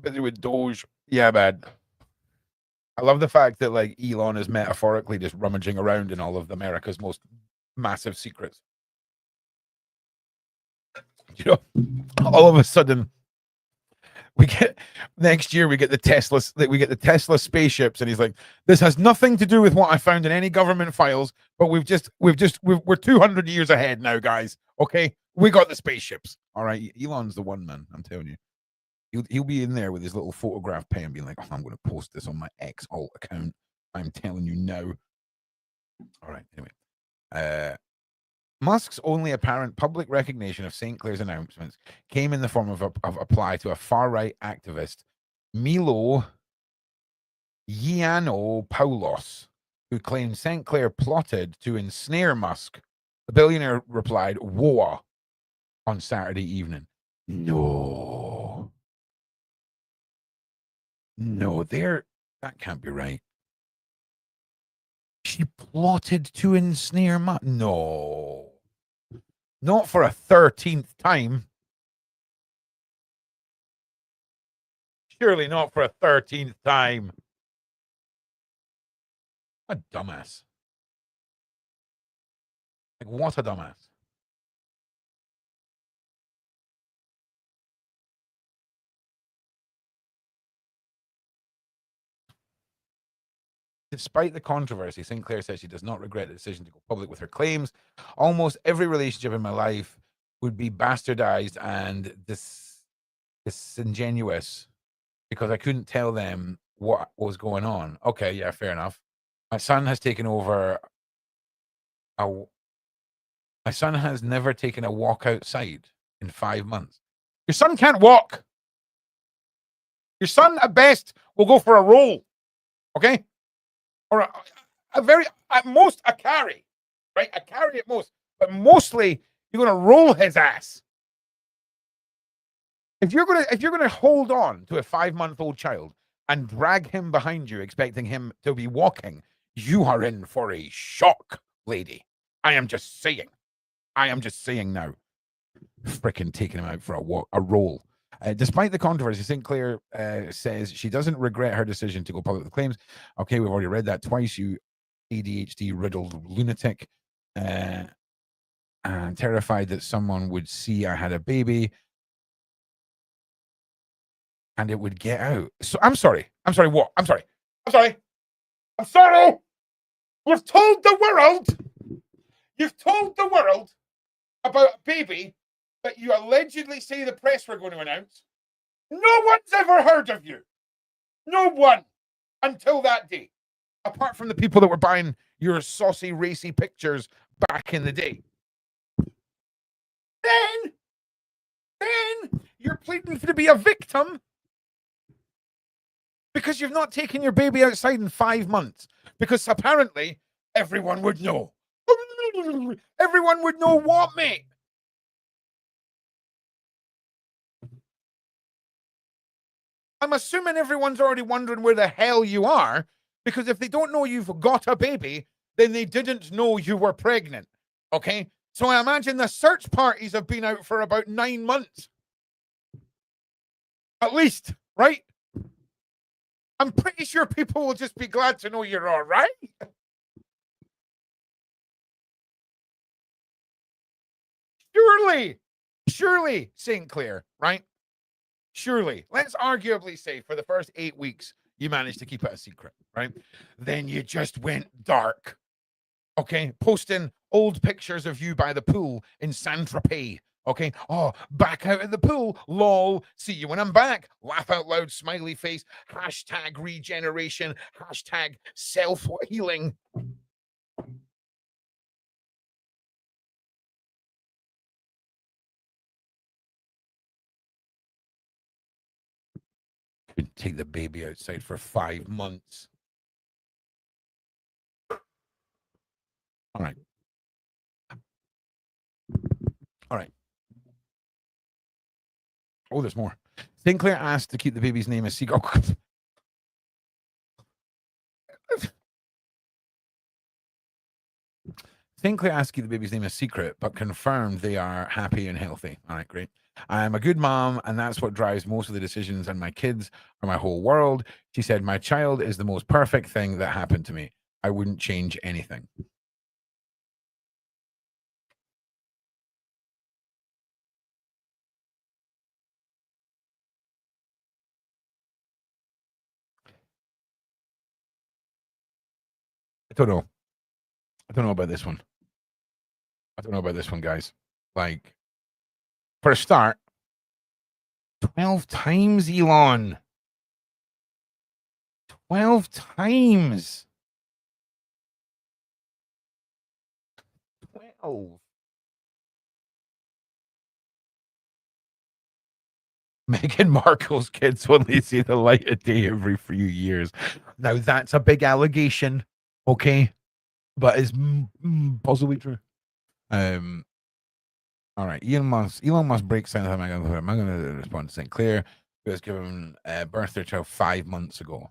Busy with Doge. Yeah, man. I love the fact that like Elon is metaphorically just rummaging around in all of America's most massive secrets. You know, all of a sudden we get next year we get the Tesla spaceships, and he's like, this has nothing to do with what I found in any government files, but we're 200 years ahead now, guys. Okay, we got the spaceships. All right, Elon's the one, man. I'm telling you. He'll be in there with his little photograph pen being like, oh, I'm going to post this on my X alt account. I'm telling you now. All right. Anyway, Musk's only apparent public recognition of St. Clair's announcements came in the form of apply to a far-right activist, Milo Yiannopoulos, who claimed St. Clair plotted to ensnare Musk. The billionaire replied, "Whoa," on Saturday evening. No, that can't be right. She plotted to ensnare Musk. No, not for a 13th time. Surely not for a 13th time. A dumbass. Like, what a dumbass. Despite the controversy, St. Clair says she does not regret the decision to go public with her claims. Almost every relationship in my life would be bastardized and disingenuous because I couldn't tell them what was going on. Okay, yeah, fair enough. My son has never taken a walk outside in 5 months. Your son can't walk. Your son, at best, will go for a roll. Okay? Or at most, a carry. Right? A carry at most. But mostly, you're going to roll his ass. If you're gonna hold on to a 5-month-old child and drag him behind you, expecting him to be walking, you are in for a shock, lady. I am just saying now. Frickin' taking him out for a roll. Despite the controversy, St. Clair says she doesn't regret her decision to go public with claims. Okay, we've already read that twice, you ADHD-riddled lunatic. And terrified that someone would see I had a baby and it would get out. So I'm sorry. What? I'm sorry. You've told the world about a baby that you allegedly say the press were going to announce. No one's ever heard of you. No one until that day. Apart from the people that were buying your saucy, racy pictures back in the day. Then you're pleading to be a victim Because you've not taken your baby outside in 5 months. Because apparently everyone would know. Everyone would know what, mate? I'm assuming everyone's already wondering where the hell you are, because if they don't know you've got a baby, then they didn't know you were pregnant. Okay? So I imagine the search parties have been out for about 9 months. At least, right? I'm pretty sure people will just be glad to know you're all right. Surely, St. Clair, right? Surely, let's arguably say for the first 8 weeks, you managed to keep it a secret, right? Then you just went dark. Okay, posting old pictures of you by the pool in Saint-Tropez. Okay, oh, back out in the pool, lol. See you when I'm back. Laugh out loud, smiley face. Hashtag regeneration. Hashtag self-healing. Couldn't take the baby outside for 5 months. All right. All right. Oh, there's more. St. Clair asked to keep the baby's name a secret. St. Clair asked to keep the baby's name a secret, but confirmed they are happy and healthy. All right, great. I'm a good mom, and that's what drives most of the decisions, and my kids are my whole world. She said, my child is the most perfect thing that happened to me. I wouldn't change anything. I don't know. I don't know about this one. I don't know about this one, guys. Like, for a start, 12 times, Elon. 12 times. 12. Meghan Markle's kids only see the light of day every few years. Now, that's a big allegation, okay? But it's possibly true. All right. Elon Musk breaks down. I'm going to respond to St. Clair, who was given birth to their child 5 months ago.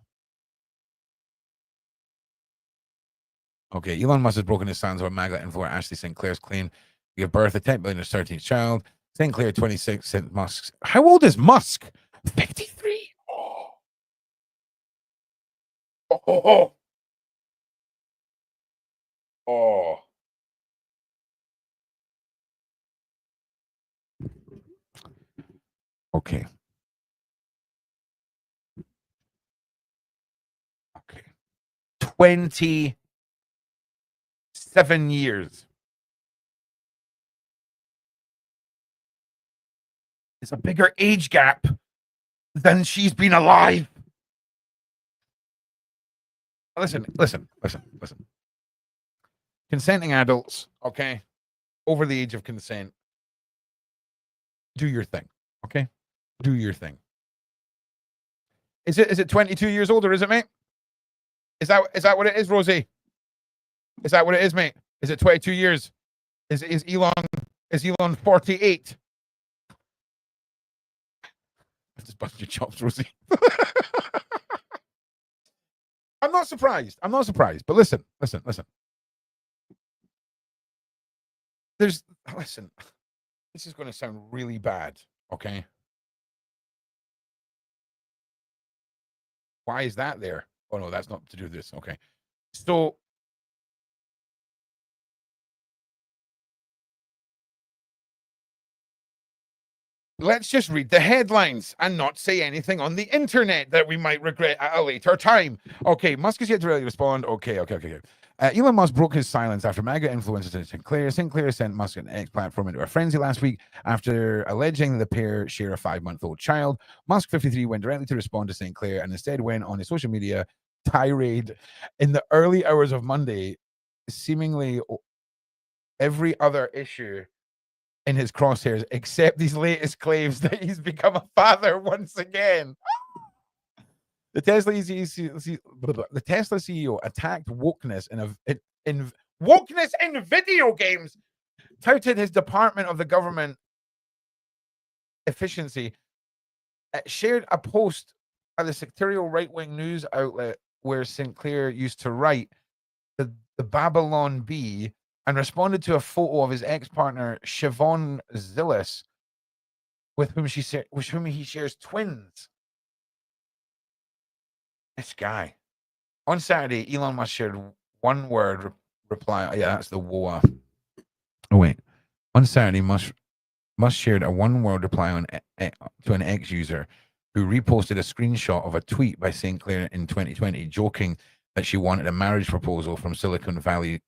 Okay. Elon Musk has broken his silence about MAGA influencer Ashley St. Clair's claim to give birth to 10 billion 13th child. St. Clair 26 sent Musk. How old is Musk? 53. Oh. Oh. Oh. Okay. 27 years. It's a bigger age gap than she's been alive. Listen. Consenting adults, okay, over the age of consent, do your thing, okay? Do your thing. Is it 22 years old, or is it, mate? Is that what it is, Rosie? Is that what it is, mate? Is it 22 years? Is Elon 48? Just bust your chops, Rosie. I'm not surprised. But listen. This is going to sound really bad, okay? Why is that there? Oh, no, that's not to do with this. Okay. So, let's just read the headlines and not say anything on the internet that we might regret at a later time. Okay, Musk is yet to really respond. Okay. Elon Musk broke his silence after MAGA influencers to St. Clair. St. Clair sent Musk an X platform into a frenzy last week after alleging the pair share a 5-month-old child. Musk 53 went directly to respond to St. Clair and instead went on his social media tirade in the early hours of Monday, seemingly every other issue in his crosshairs except these latest claims that he's become a father once again. The Tesla CEO attacked wokeness in wokeness in video games, touted his Department of the Government efficiency, shared a post at the sectarial right-wing news outlet where Sinclair used to write, the Babylon Bee, and responded to a photo of his ex-partner Siobhan Zillis, with whom he shares twins. This guy. On Saturday, Elon Musk shared one word reply. Yeah, that's the WOA. Oh wait. On Saturday, Musk shared a one-word reply to an X user who reposted a screenshot of a tweet by Sinclair in 2020, joking that she wanted a marriage proposal from Silicon Valley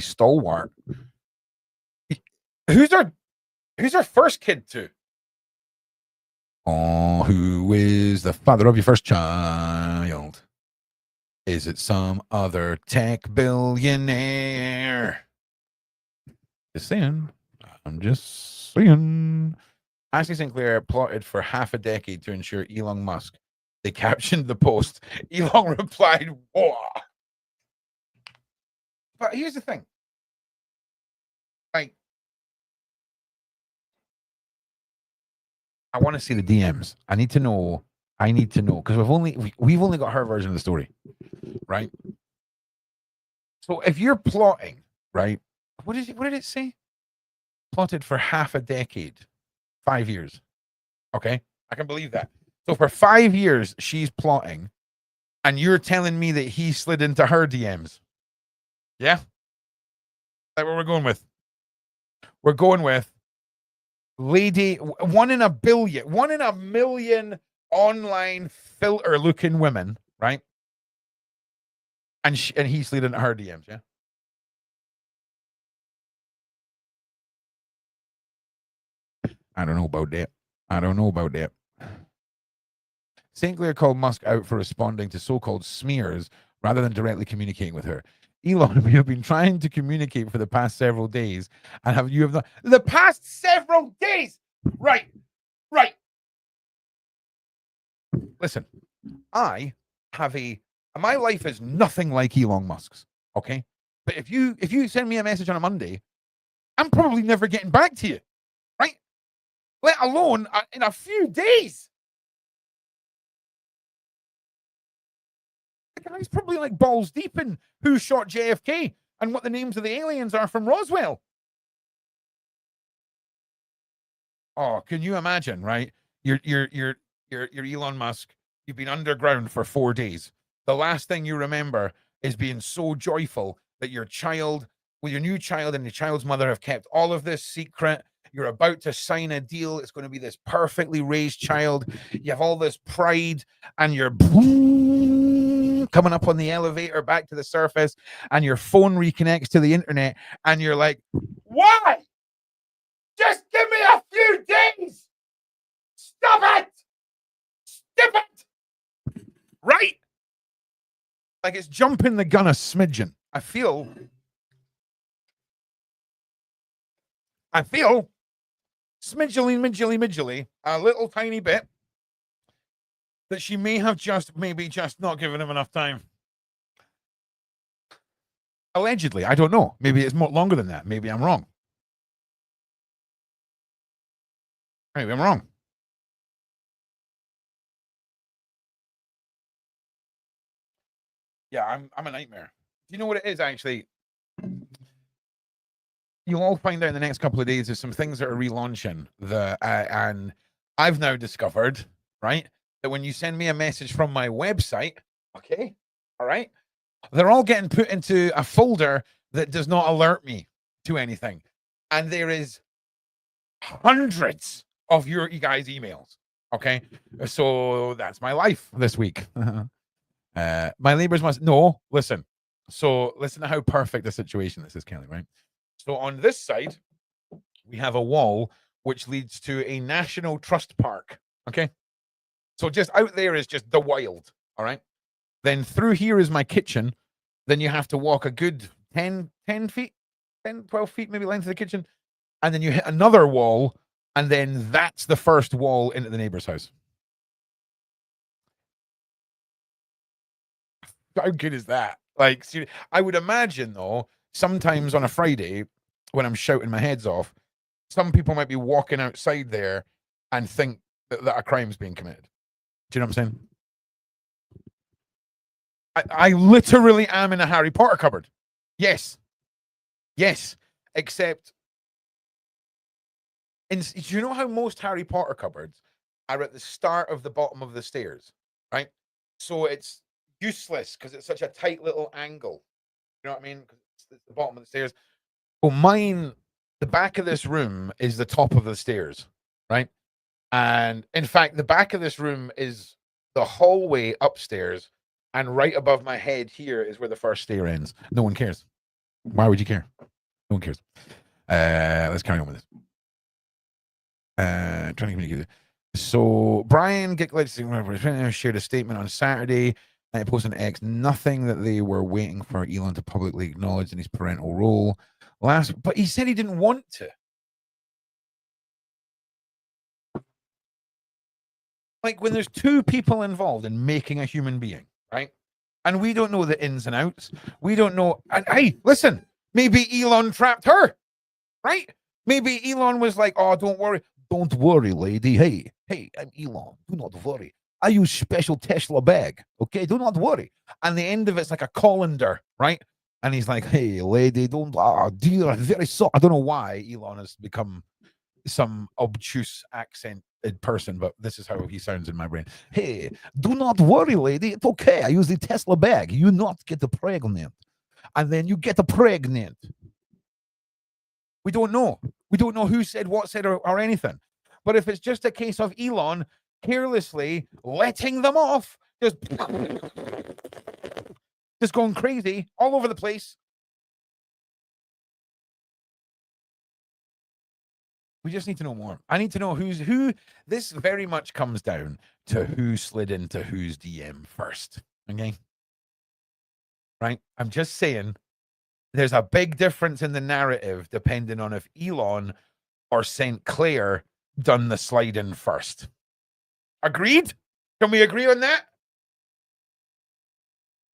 stalwart. Who's her first kid to? Oh, who is the father of your first child? Is it some other tech billionaire? Just saying. I'm just saying. Ashley Sinclair plotted for half a decade to ensure Elon Musk. They captioned the post. Elon replied, "Whoa." But here's the thing. Like, I want to see the DMs. I need to know because we've only got her version of the story, right? So if you're plotting, right? What did it say? Plotted for half a decade, 5 years. Okay, I can believe that. So for 5 years she's plotting, and you're telling me that he slid into her DMs. Yeah, that's what we're going with. We're going with lady, 1 in a million online filter looking women, right? And he slid into her DMs. Yeah. I don't know about that. Sinclair called Musk out for responding to so-called smears rather than directly communicating with her. Elon, we have been trying to communicate for the past several days, and you have the past several days. Right. Listen, my life is nothing like Elon Musk's. Okay, but if you send me a message on a Monday, I'm probably never getting back to you, right? Let alone in a few days. The guy's probably like balls deep in who shot JFK and what the names of the aliens are from Roswell. Oh, can you imagine, right? You're Elon Musk. You've been underground for 4 days. The last thing you remember is being so joyful that your new child and your child's mother have kept all of this secret. You're about to sign a deal. It's going to be this perfectly raised child. You have all this pride, and you're coming up on the elevator back to the surface, and your phone reconnects to the internet, and you're like, why? Just give me a few days. Stop it. Skip it. Right? Like it's jumping the gun a smidgen. I feel smidgely, a little tiny bit, that she may have just not given him enough time. Allegedly, I don't know. Maybe it's more longer than that. Maybe I'm wrong. Maybe I'm wrong. Yeah, I'm a nightmare. Do you know what it is, actually? You'll all find out in the next couple of days. There's some things that are relaunching. And I've now discovered, right, that when you send me a message from my website, okay, all right, they're all getting put into a folder that does not alert me to anything. And there is hundreds of you guys' emails. Okay, so that's my life this week. My neighbors must know. Listen to how perfect the situation this is, Kelly, right? So on this side, we have a wall which leads to a national trust park. Okay, so just out there is just the wild. All right, then through here is my kitchen. Then you have to walk a good 10 feet, 10, 12 feet maybe length of the kitchen, and then you hit another wall, and then that's the first wall into the neighbor's house. How good is that? Like, I would imagine though, sometimes on a Friday when I'm shouting my heads off, some people might be walking outside there and think that a crime's being committed. Do you know what I'm saying? I literally am in a Harry Potter cupboard. Yes. Yes. Except, do you know how most Harry Potter cupboards are at the start of the bottom of the stairs, right? So it's useless because it's such a tight little angle. You know what I mean? It's the bottom of the stairs. Well, mine, the back of this room is the top of the stairs, right? And in fact, the back of this room is the hallway upstairs, and right above my head here is where the first stair ends. No one cares. Why would you care? No one cares. Let's carry on with this. Trying to communicate. So Brian Giglitz shared a statement on Saturday. And posted on X, nothing that they were waiting for Elon to publicly acknowledge in his parental role. But he said he didn't want to. Like when there's two people involved in making a human being, right? And we don't know the ins and outs. We don't know. And hey, listen, maybe Elon trapped her, right? Maybe Elon was like, oh, don't worry. Don't worry, lady. Hey, I'm Elon. Do not worry. I use special Tesla bag. Okay, do not worry. And the end of it's like a colander, right? And he's like, hey, lady, don't, dear, very sorry. I don't know why Elon has become some obtuse accent person, but this is how he sounds in my brain. Hey, do not worry, lady. It's okay. I use the Tesla bag. You not get the pregnant. And then you get the pregnant. We don't know. We don't know who said what said or anything. But if it's just a case of Elon carelessly letting them off, just going crazy all over the place. We just need to know more. I need to know who. This very much comes down to who slid into whose DM first. Okay. Right. I'm just saying there's a big difference in the narrative depending on if Elon or St. Clair done the slide in first. Agreed? Can we agree on that?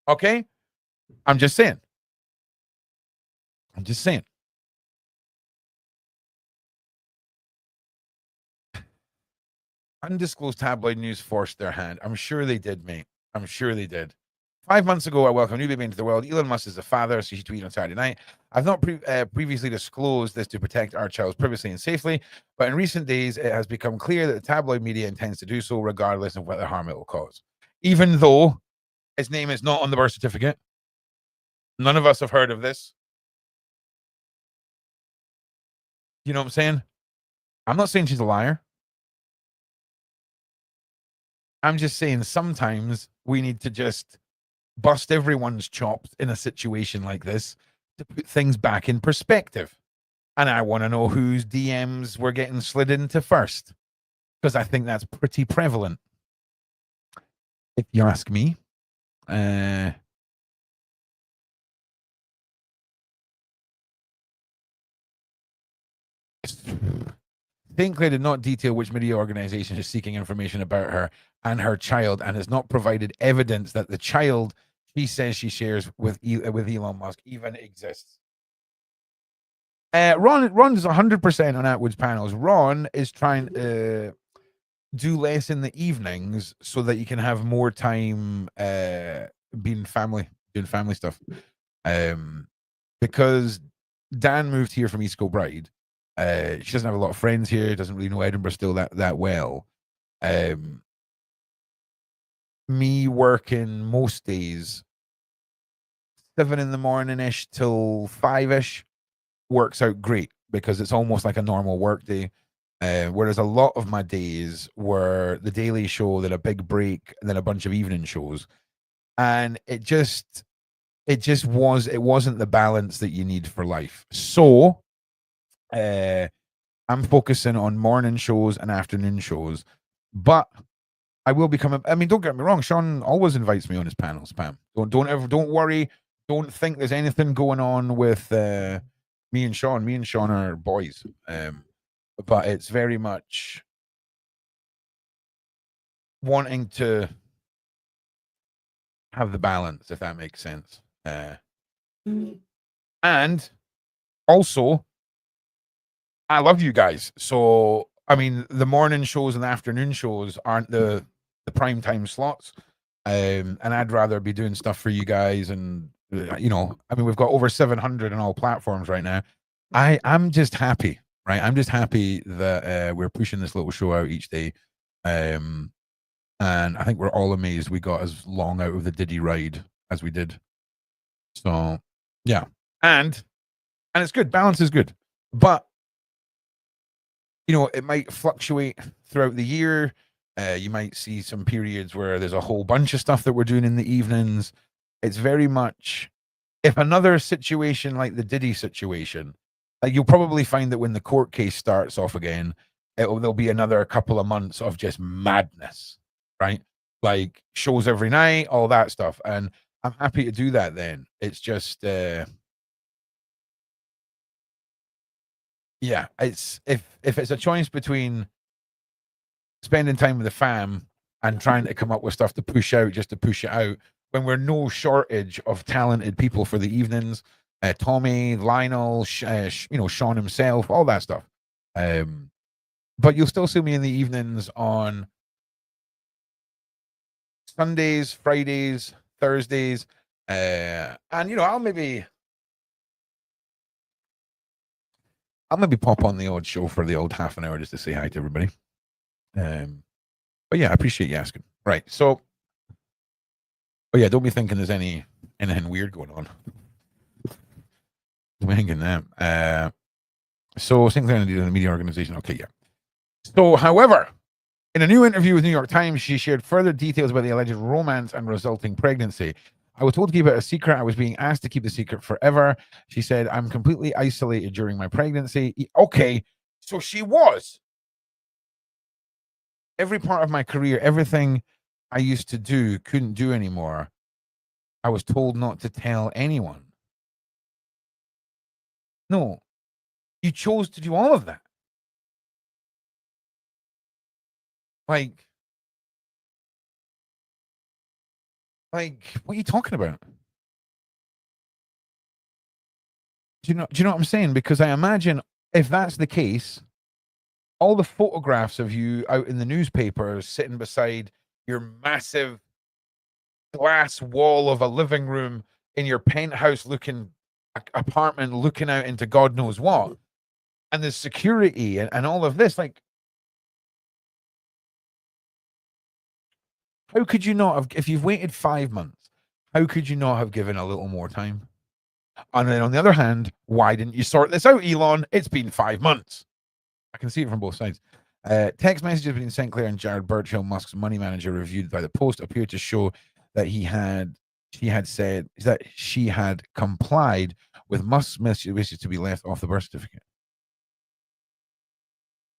Okay. I'm just saying. Undisclosed tabloid news forced their hand. I'm sure they did, mate. I'm sure they did. 5 months ago, I welcomed a new baby into the world. Elon Musk is a father, so she tweeted on Saturday night. I've not previously disclosed this to protect our child's privacy and safely, but in recent days, it has become clear that the tabloid media intends to do so regardless of what harm it will cause. Even though his name is not on the birth certificate. None of us have heard of this. You know what I'm saying? I'm not saying she's a liar. I'm just saying sometimes we need to just bust everyone's chops in a situation like this to put things back in perspective. And I want to know whose DMs we're getting slid into first, because I think that's pretty prevalent. If you ask me. Clair did not detail which media organization is seeking information about her and her child, and has not provided evidence that the child she says she shares with Elon Musk even exists. Ron is 100% on Atwood's panels. Ron is trying to do less in the evenings so that you can have more time doing family stuff. Because Dan moved here from East Kilbride. She doesn't have a lot of friends here, doesn't really know Edinburgh still that well. Me working most days 7 in the morning ish till 5ish works out great because it's almost like a normal work day. Whereas a lot of my days were the Daily Show, then a big break, and then a bunch of evening shows. And it wasn't the balance that you need for life. So I'm focusing on morning shows and afternoon shows, but I will be coming. I mean, don't get me wrong. Sean always invites me on his panels, Pam. Don't worry. Don't think there's anything going on with me and Sean. Me and Sean are boys. But it's very much wanting to have the balance, if that makes sense. And also, I love you guys. So, I mean, the morning shows and the afternoon shows aren't the prime time slots. And I'd rather be doing stuff for you guys. And, you know, I mean, we've got over 700 on all platforms right now. I'm just happy, right? I'm just happy that we're pushing this little show out each day. And I think we're all amazed we got as long out of the Diddy ride as we did. So, yeah. And it's good. Balance is good. But, you know, it might fluctuate throughout the year. You might see some periods where there's a whole bunch of stuff that we're doing in the evenings. It's very much, if another situation like the Diddy situation, like you'll probably find that when the court case starts off again, there'll be another couple of months of just madness, right? Like shows every night, all that stuff. And I'm happy to do that then. It's just, yeah, it's if it's a choice between spending time with the fam and trying to come up with stuff to push out just to push it out when we're no shortage of talented people for the evenings, Tommy, Lionel, you know, Sean himself, all that stuff. But you'll still see me in the evenings on Sundays, Fridays, Thursdays, and you know, I'll maybe pop on the odd show for the old half an hour just to say hi to everybody. But yeah, I appreciate you asking. Right. So, oh yeah, don't be thinking there's anything weird going on. Don't be thinking that. So Sinclair and the media organization. Okay, yeah. So, however, in a new interview with New York Times, she shared further details about the alleged romance and resulting pregnancy. I was told to keep it a secret. I was being asked to keep the secret forever. She said, I'm completely isolated during my pregnancy. Okay, so she was. Every part of my career, everything I used to do, couldn't do anymore. I was told not to tell anyone. No, you chose to do all of that. Like, what are you talking about? Do you know what I'm saying? Because I imagine if that's the case, all the photographs of you out in the newspapers sitting beside your massive glass wall of a living room in your penthouse looking apartment looking out into God knows what, and the security and all of this, like, how could you not have, if you've waited 5 months, how could you not have given a little more time? And then on the other hand, why didn't you sort this out, Elon? It's been 5 months. I can see it from both sides. Text messages between St. Clair and Jared Birchall, Musk's money manager, reviewed by the Post, appeared to show that she had said that she had complied with Musk's wishes to be left off the birth certificate.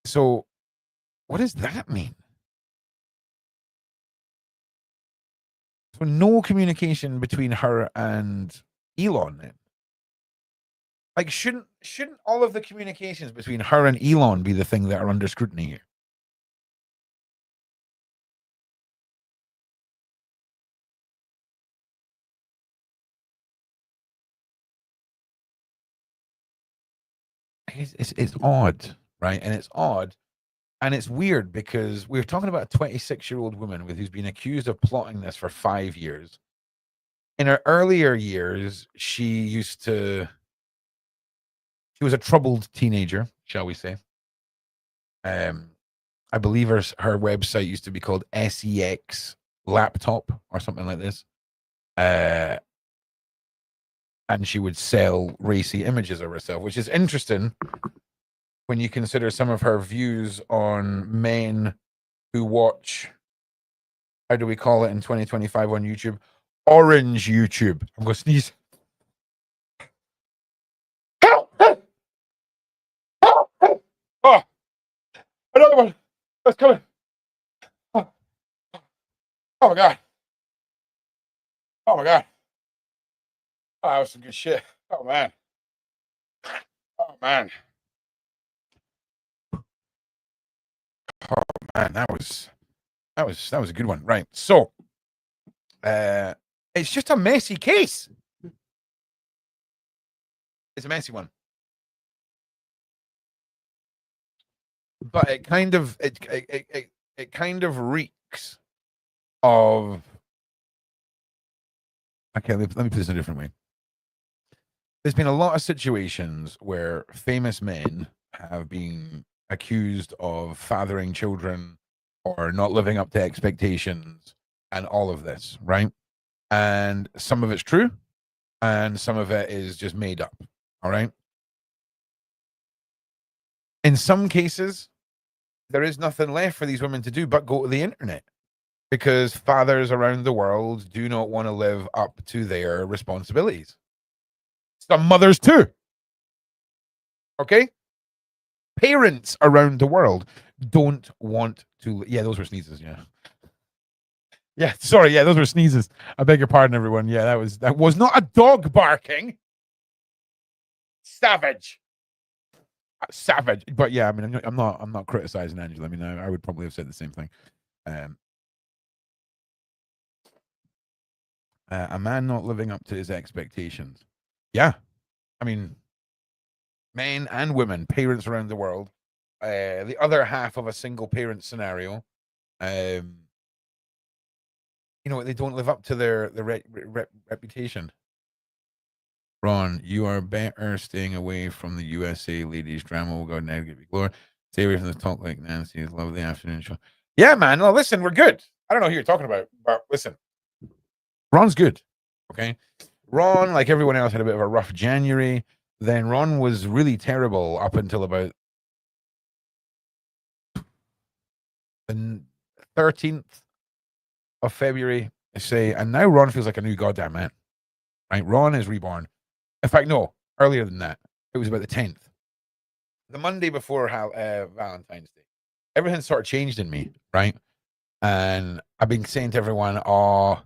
So, what does that mean? So, no communication between her and Elon then. Like, shouldn't all of the communications between her and Elon be the thing that are under scrutiny here? It's odd, right? And it's odd, and it's weird because we're talking about a 26-year-old woman who's been accused of plotting this for 5 years. In her earlier years, she was a troubled teenager, shall we say. I believe her website used to be called SEX Laptop or something like this. And she would sell racy images of herself, which is interesting when you consider some of her views on men who watch, how do we call it in 2025 on YouTube? Orange YouTube. I'm going to sneeze. Oh, another one. That's coming. Oh, oh my God. Oh my God. Oh, that was some good shit. Oh man. Oh man. Oh man, that was a good one. Right. So It's just a messy case. It's a messy one. But it kind of it kind of reeks of, okay, let me put this in a different way. There's been a lot of situations where famous men have been accused of fathering children or not living up to expectations and all of this, right? And some of it's true and some of it is just made up. All right. In some cases, there is nothing left for these women to do but go to the internet, because fathers around the world do not want to live up to their responsibilities. Some mothers too. Okay? Parents around the world don't want to. Yeah, those were sneezes. Yeah. Yeah, sorry. Yeah, those were sneezes. I beg your pardon, everyone. Yeah, that was not a dog barking. Savage. Savage. But yeah, I mean, I'm not criticizing Angela. I mean, I would probably have said the same thing. A man not living up to his expectations. Yeah. I mean, men and women, parents around the world, the other half of a single parent scenario, you know, they don't live up to their reputation. Ron, you are better staying away from the USA ladies drama. We'll go now give you glory. Stay away from the talk like Nancy's lovely afternoon show. Yeah, man. No, listen, we're good. I don't know who you're talking about, but listen, Ron's good. Okay. Ron, like everyone else, had a bit of a rough January. Then Ron was really terrible up until about the 13th of February, I say, and now Ron feels like a new goddamn man. Right? Ron is reborn. In fact, no, earlier than that. It was about the 10th. The Monday before Valentine's Day. Everything sort of changed in me, right? And I've been saying to everyone, oh,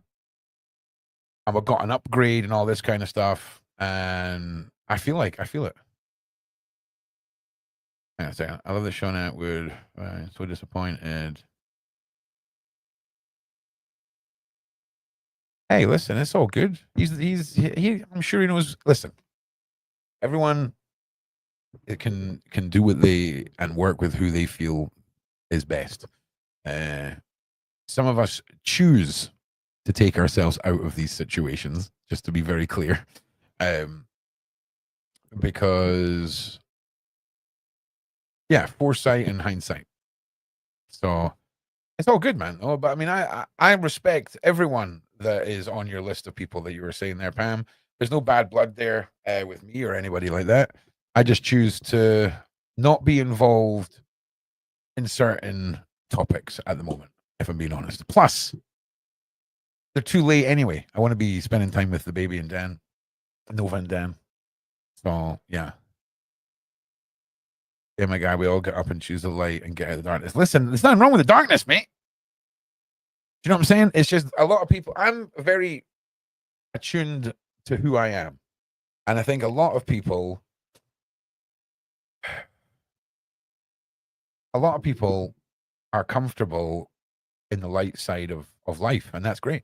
I've got an upgrade and all this kind of stuff. And I feel it. Hang on a second. I love the Sean Atwood. So disappointed. Hey, listen, it's all good. I'm sure he knows. Listen, everyone can do what they and work with who they feel is best. Some of us choose to take ourselves out of these situations, just to be very clear, because yeah, foresight and hindsight. So it's all good, man. Oh, but I mean, I respect everyone that is on your list of people that you were saying there, Pam. There's no bad blood there with me or anybody like that. I just choose to not be involved in certain topics at the moment, if I'm being honest. Plus, they're too late anyway. I want to be spending time with the baby and Dan, Nova and Dan. So yeah. Yeah, my guy, we all get up and choose the light and get out of the darkness. Listen, there's nothing wrong with the darkness, mate. Do you know what I'm saying? It's just a lot of people. I'm very attuned to who I am. And I think a lot of people are comfortable in the light side of life, and that's great.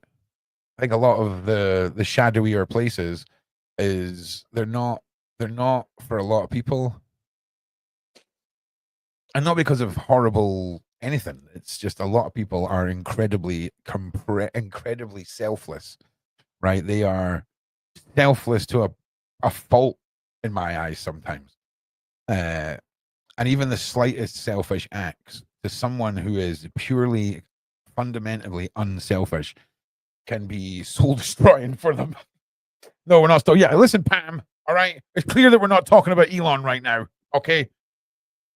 I think a lot of the shadowier places is they're not for a lot of people. And not because of horrible anything. It's just a lot of people are incredibly selfless, right? They are selfless to a fault in my eyes sometimes. And even the slightest selfish acts to someone who is purely, fundamentally unselfish can be soul destroying for them. No, we're not still. Yeah, listen, Pam. All right. It's clear that we're not talking about Elon right now. Okay.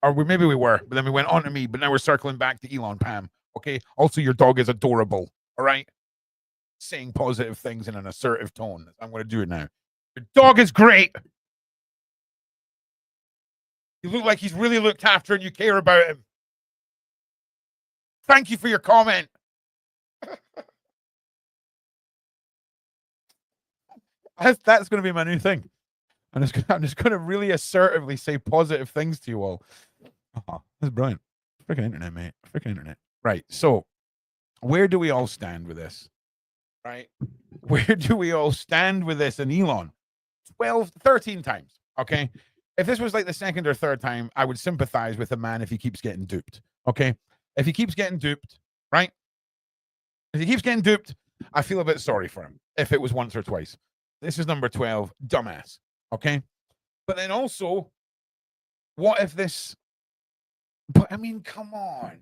Or maybe we were, but then we went on to me, but now we're circling back to Elon, Pam. Okay. Also, your dog is adorable. All right. Saying positive things in an assertive tone. I'm going to do it now. Your dog is great. You look like he's really looked after and you care about him. Thank you for your comment. That's going to be my new thing. I'm just going to really assertively say positive things to you all. Oh, that's brilliant. Freaking internet, mate. Freaking internet. Right. So, where do we all stand with this? right? Where do we all stand with this and Elon? 12, 13 times. Okay. If this was like the second or third time, I would sympathize with the man if he keeps getting duped. Okay. If he keeps getting duped, right? If he keeps getting duped, I feel a bit sorry for him if it was once or twice. This is number 12, dumbass. Okay. But then also, what if this? But I mean, come on.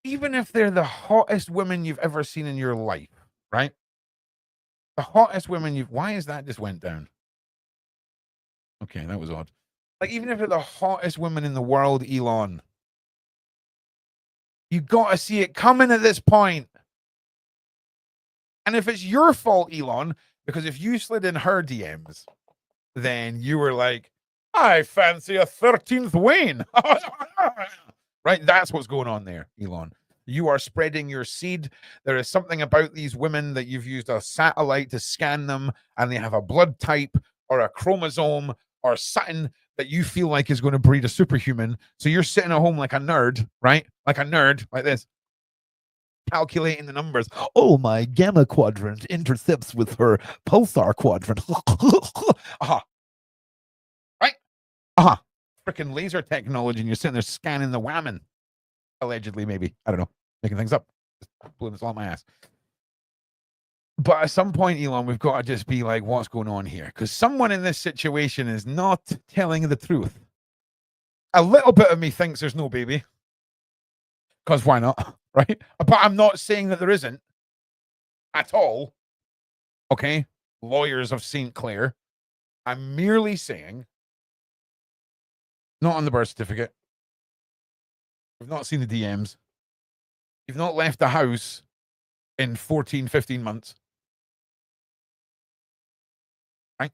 Even if they're the hottest women you've ever seen in your life, right? The hottest women you've. Why is that just went down? Okay, that was odd. Like, even if they're the hottest women in the world, Elon, you got to see it coming at this point. And if it's your fault, Elon, because if you slid in her DMs, then you were like, I fancy a 13th Wayne. Right? That's what's going on there, Elon. You are spreading your seed. There is something about these women that you've used a satellite to scan them, and they have a blood type or a chromosome or something that you feel like is going to breed a superhuman. So you're sitting at home like a nerd, right? Like a nerd, like this, calculating the numbers. Oh, my gamma quadrant intercepts with her pulsar quadrant. Right? Freaking laser technology, and you're sitting there scanning the whammon. Allegedly, maybe. I don't know. Making things up. Just blowing this all my ass. But at some point, Elon, we've got to just be like, what's going on here? Because someone in this situation is not telling the truth. A little bit of me thinks there's no baby. Because why not? Right? But I'm not saying that there isn't at all. Okay? Lawyers of St. Clair. I'm merely saying, not on the birth certificate. We've not seen the DMs. You've not left the house in 14, 15 months. Right?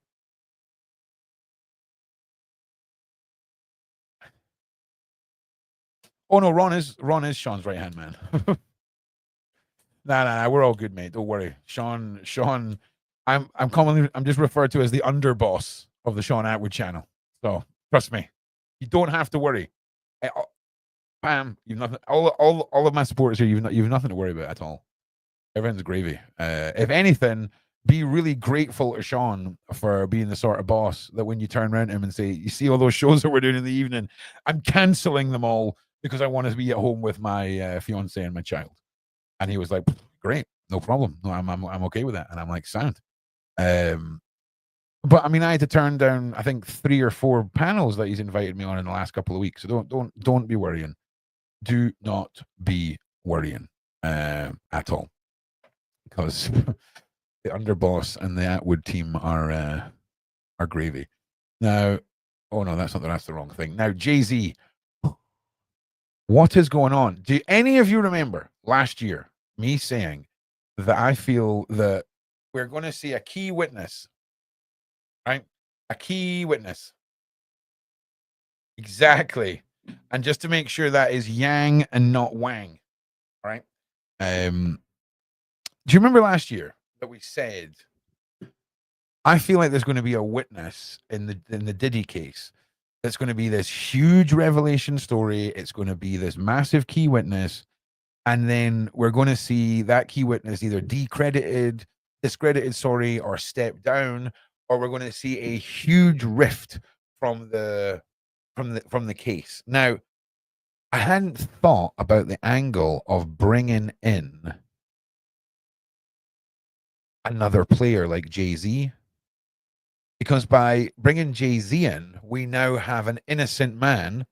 Oh no, Ron is Sean's right hand man. Nah, we're all good, mate. Don't worry. Sean, I'm just referred to as the underboss of the Sean Atwood channel. So trust me. You don't have to worry. Pam, you've nothing. All of my supporters here, you've nothing to worry about at all. Everything's gravy. If anything, be really grateful to Sean for being the sort of boss that when you turn around to him and say, "You see all those shows that we're doing in the evening? I'm canceling them all because I want to be at home with my fiance and my child." And he was like, "Great, no problem. No, I'm okay with that." And I'm like, "Sound." But I mean, I had to turn down, I think, 3 or 4 panels that he's invited me on in the last couple of weeks. So don't be worrying. Do not be worrying at all, because the underboss and the Atwood team are gravy. Now, oh no, that's the wrong thing. Now, Jayz, what is going on? Do any of you remember last year me saying that I feel that we're going to see a key witness, right? A key witness. Exactly. And just to make sure that is Yang and not Wang, right? Do you remember last year that we said, I feel like there's going to be a witness in the Diddy case. That's going to be this huge revelation story. It's going to be this massive key witness. And then we're going to see that key witness either discredited, or stepped down, or we're going to see a huge rift from the case. Now, I hadn't thought about the angle of bringing in another player like Jayz, because by bringing Jayz in, we now have an innocent man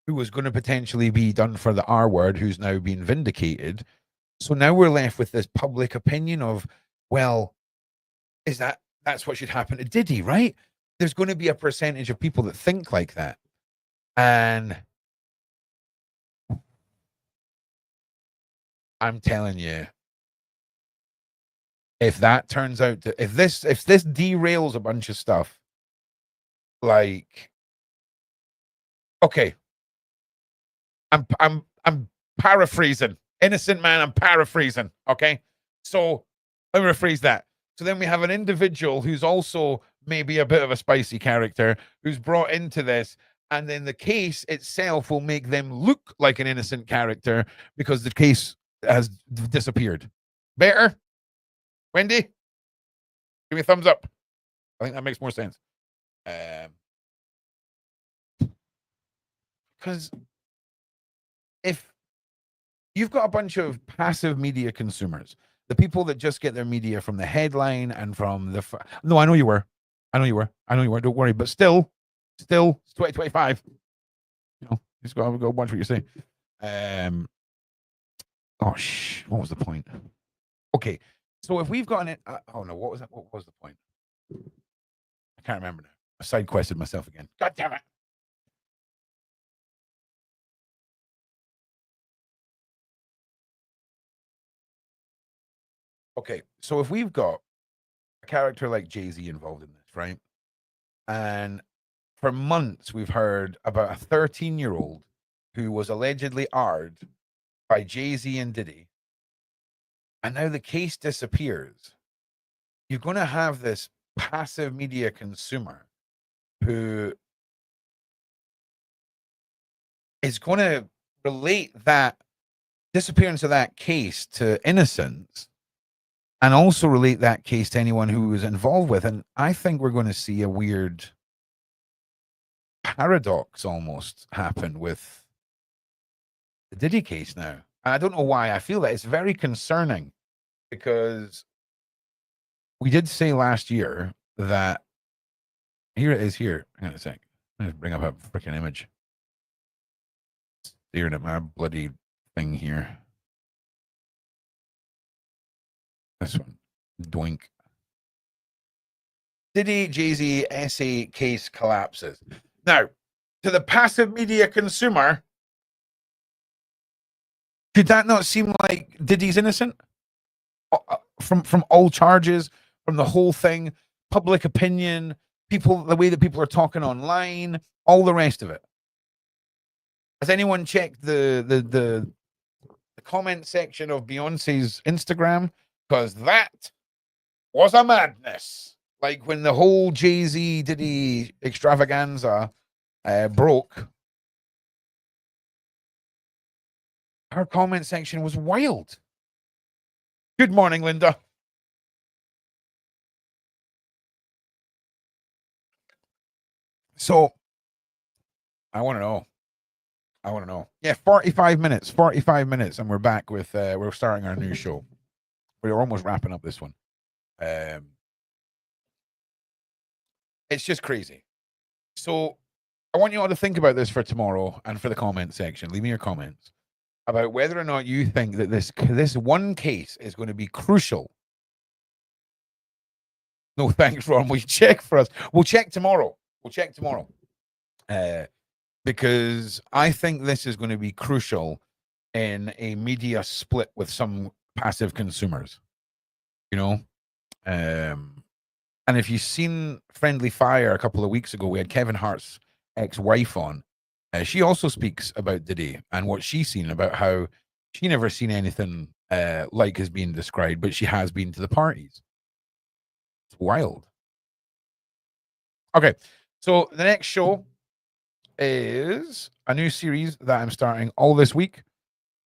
who was going to potentially be done for the R word, who's now been vindicated. So now we're left with this public opinion of, well, that's what should happen to Diddy, right? There's going to be a percentage of people that think like that. And I'm telling you, if that turns out to, if this derails a bunch of stuff, like, okay, I'm paraphrasing. Innocent man, I'm paraphrasing. Okay. So let me rephrase that. So then we have an individual who's also maybe a bit of a spicy character who's brought into this, and then the case itself will make them look like an innocent character because the case has disappeared. Better? Wendy, give me a thumbs up. I think that makes more sense. Because if you've got a bunch of passive media consumers, the people that just get their media from the headline and from the no, I know you were. Don't worry, but still, it's 2025. You know, just go watch what you're saying. What was the point? Okay, so if we've got an oh no, what was that? What was the point? I can't remember now. I side quested myself again. God damn it. Okay, so if we've got a character like Jayz involved in this, right? And for months we've heard about a 13-year-old who was allegedly ard by Jayz and Diddy, and now the case disappears. You're going to have this passive media consumer who is going to relate that disappearance of that case to innocence, and also relate that case to anyone who was involved with. And I think we're going to see a weird paradox almost happen with the Diddy case now. And I don't know why. I feel that it's very concerning, because we did say last year that here it is here. Hang on a sec. I'm going to bring up a freaking image. Staring at my bloody thing here. This one. Doink. Diddy Jayz SA case collapses. Now, to the passive media consumer, could that not seem like Diddy's innocent? From all charges, from the whole thing, public opinion, people, the way that people are talking online, all the rest of it. Has anyone checked the comment section of Beyonce's Instagram? Because that was a madness. Like when the whole Jayz Diddy extravaganza broke, her comment section was wild. Good morning, Linda. So I want to know. Yeah, 45 minutes, and we're back with we're starting our new show. We're almost wrapping up this one. It's just crazy. So I want you all to think about this for tomorrow and for the comment section. Leave me your comments about whether or not you think that this one case is going to be crucial. No, thanks, Ron. Will you check for us? We'll check tomorrow. Because I think this is going to be crucial in a media split with some passive consumers. You know? And if you've seen Friendly Fire a couple of weeks ago, we had Kevin Hart's ex-wife on. She also speaks about Diddy and what she's seen, about how she never seen anything like is being described, but she has been to the parties. It's wild. Okay, so the next show is a new series that I'm starting all this week.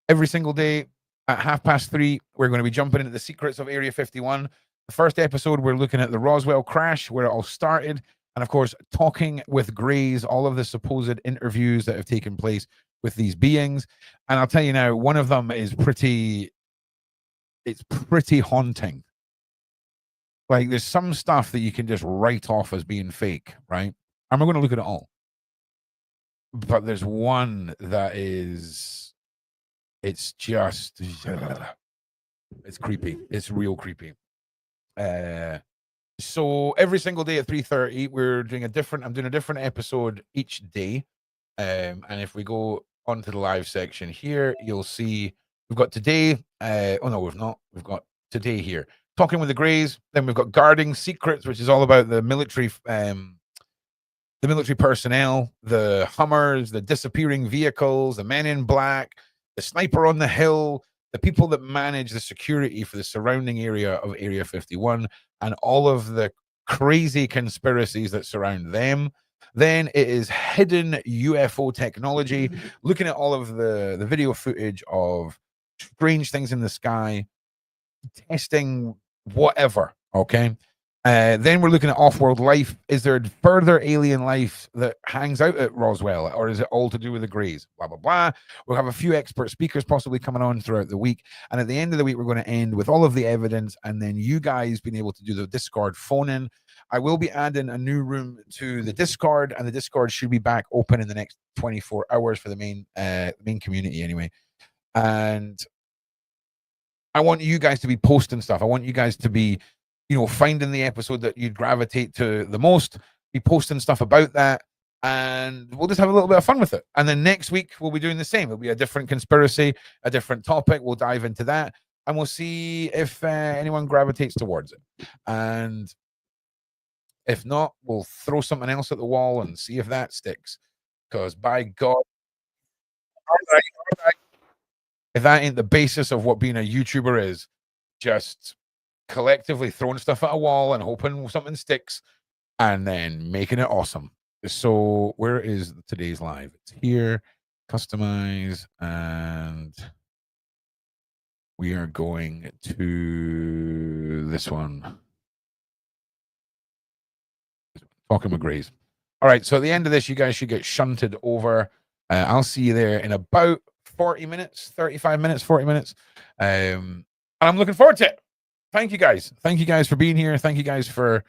Every single day at 3:30, we're going to be jumping into the secrets of Area 51. The first episode, we're looking at the Roswell crash, where it all started. And of course, talking with Grays, all of the supposed interviews that have taken place with these beings. And I'll tell you now, one of them is pretty haunting. Like, there's some stuff that you can just write off as being fake, right? I'm not going to look at it all. But there's one that is, it's just, it's creepy. It's real creepy. So every single day at 3:30, we're doing I'm doing a different episode each day. And if we go onto the live section here, you'll see we've got today. Oh no, we've not. We've got today here, talking with the Grays. Then we've got guarding secrets, which is all about the military personnel, the Hummers, the disappearing vehicles, the Men in Black, the sniper on the hill, the people that manage the security for the surrounding area of Area 51, and all of the crazy conspiracies that surround them. Then it is hidden UFO technology, looking at all of the video footage of strange things in the sky, testing whatever. Okay. Then we're looking at off-world life. Is there further alien life that hangs out at Roswell, or is it all to do with the Greys? Blah, blah, blah. We'll have a few expert speakers possibly coming on throughout the week. And at the end of the week, we're going to end with all of the evidence and then you guys being able to do the Discord phone-in. I will be adding a new room to the Discord, and the Discord should be back open in the next 24 hours for the main community anyway. And I want you guys to be posting stuff. I want you guys to be, finding the episode that you'd gravitate to the most, be posting stuff about that, and we'll just have a little bit of fun with it. And then next week, we'll be doing the same. It'll be a different conspiracy, a different topic. We'll dive into that, and we'll see if anyone gravitates towards it. And if not, we'll throw something else at the wall and see if that sticks. Because by God, all right. If that ain't the basis of what being a YouTuber is, just collectively throwing stuff at a wall and hoping something sticks and then making it awesome. So where is today's live? It's here, customize, and we are going to this one. Talking with Grays. All right, so at the end of this, you guys should get shunted over. I'll see you there in about 40 minutes, 35 minutes, 40 minutes. And I'm looking forward to it. Thank you guys. Thank you guys for being here. Thank you guys for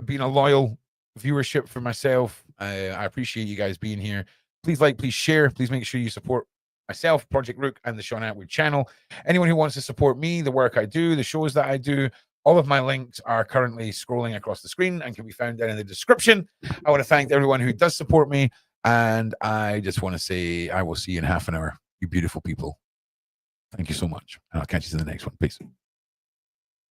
being a loyal viewership for myself. I appreciate you guys being here. Please like, please share. Please make sure you support myself, ProjectROOQ, and the Sean Atwood channel. Anyone who wants to support me, the work I do, the shows that I do, all of my links are currently scrolling across the screen and can be found down in the description. I want to thank everyone who does support me. And I just want to say I will see you in half an hour, you beautiful people. Thank you so much. And I'll catch you in the next one. Peace.